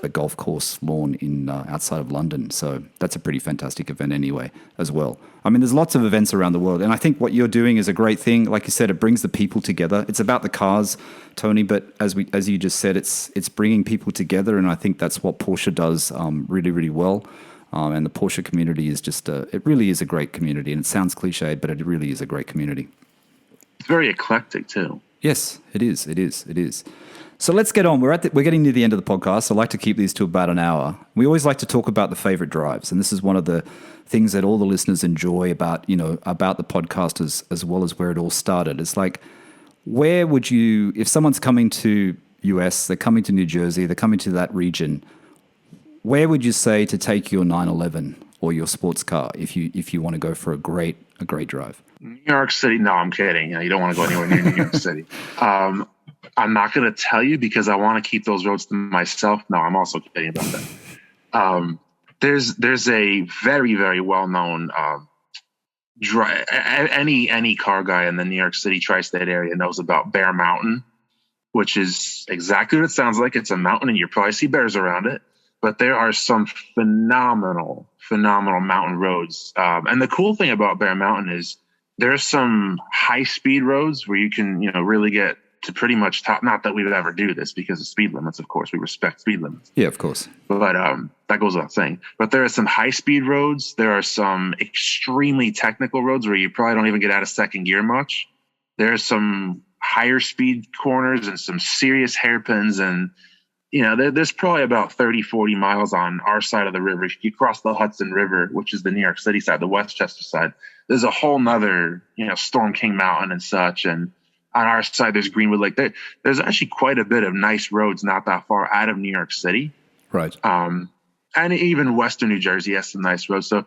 golf course lawn in outside of London. So that's a pretty fantastic event anyway as well. I mean, there's lots of events around the world. And I think what you're doing is a great thing. Like you said, it brings the people together. It's about the cars, Tony, but as you just said, it's bringing people together. And I think that's what Porsche does really, really well. And the Porsche community is it really is a great community. And it sounds cliched, but it really is a great community. It's very eclectic too. Yes, it is. So let's get on. We're getting near the end of the podcast. I like to keep these to about an hour. We always like to talk about the favorite drives. And this is one of the things that all the listeners enjoy about the podcast as well as where it all started. It's like, where would you, if someone's coming to US, they're coming to New Jersey, they're coming to that region, where would you say to take your 911 or your sports car if you want to go for a great drive? New York City. No, I'm kidding. You don't want to go anywhere near New York City. I'm not going to tell you because I want to keep those roads to myself. No, I'm also kidding about that. There's a very, very well-known any car guy in the New York City tri-state area knows about Bear Mountain, which is exactly what it sounds like. It's a mountain, and you probably see bears around it. But there are some phenomenal mountain roads. And the cool thing about Bear Mountain is there's some high-speed roads where you can, really get to pretty much top. Not that we would ever do this because of speed limits, of course. We respect speed limits. Yeah, of course. But that goes without saying. But there are some high-speed roads. There are some extremely technical roads where you probably don't even get out of second gear much. There's some higher-speed corners and some serious hairpins, and there's probably about 30, 40 miles on our side of the river. If you cross the Hudson River, which is the New York City side, the Westchester side, there's a whole nother, Storm King Mountain and such. And on our side, there's Greenwood Lake. There's actually quite a bit of nice roads not that far out of New York City. Right. And even Western New Jersey has some nice roads. So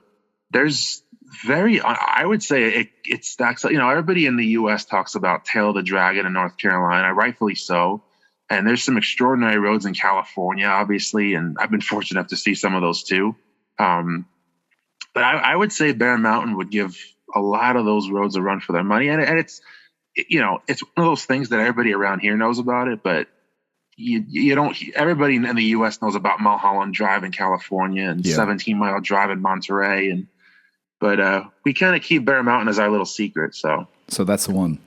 there's I would say it stacks up. Everybody in the U.S. talks about Tail of the Dragon in North Carolina, rightfully so. And there's some extraordinary roads in California, obviously, and I've been fortunate enough to see some of those too. But I would say Bear Mountain would give a lot of those roads a run for their money. And it's one of those things that everybody around here knows about it, but you don't. Everybody in the U.S. knows about Mulholland Drive in California and 17 Mile Drive in Monterey. But we kind of keep Bear Mountain as our little secret. So that's the one.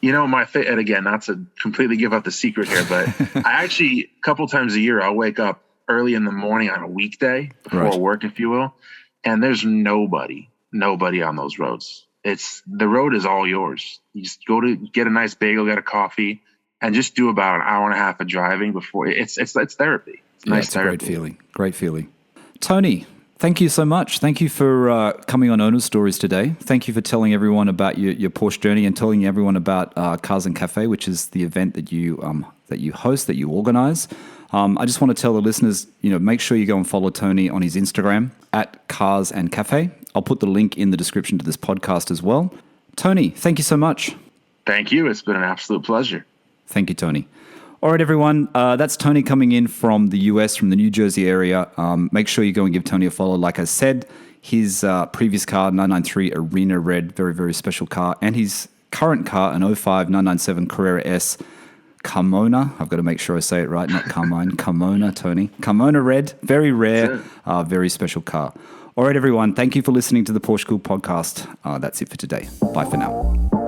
And again, not to completely give up the secret here, but I actually, a couple times a year, I'll wake up early in the morning on a weekday before work, if you will, and there's nobody on those roads. The road is all yours. You just go to get a nice bagel, get a coffee, and just do about an hour and a half of driving before it's therapy. It's nice therapy. Great feeling. Tony, thank you so much. Thank you for coming on Owner Stories today. Thank you for telling everyone about your Porsche journey and telling everyone about Cars and Cafe, which is the event that you host, that you organize. I just want to tell the listeners, make sure you go and follow Tony on his Instagram at carsandcaffe. I'll put the link in the description to this podcast as well. Tony, thank you so much. Thank you. It's been an absolute pleasure. Thank you, Tony. All right, everyone. That's Tony coming in from the US, from the New Jersey area. Make sure you go and give Tony a follow. Like I said, his previous car, 993 Arena Red, very, very special car. And his current car, an 05 997 Carrera S Carmona. I've got to make sure I say it right, not Carmine. Carmona, Tony. Carmona Red, very rare, very special car. All right, everyone. Thank you for listening to the PorscheCooled Podcast. That's it for today. Bye for now.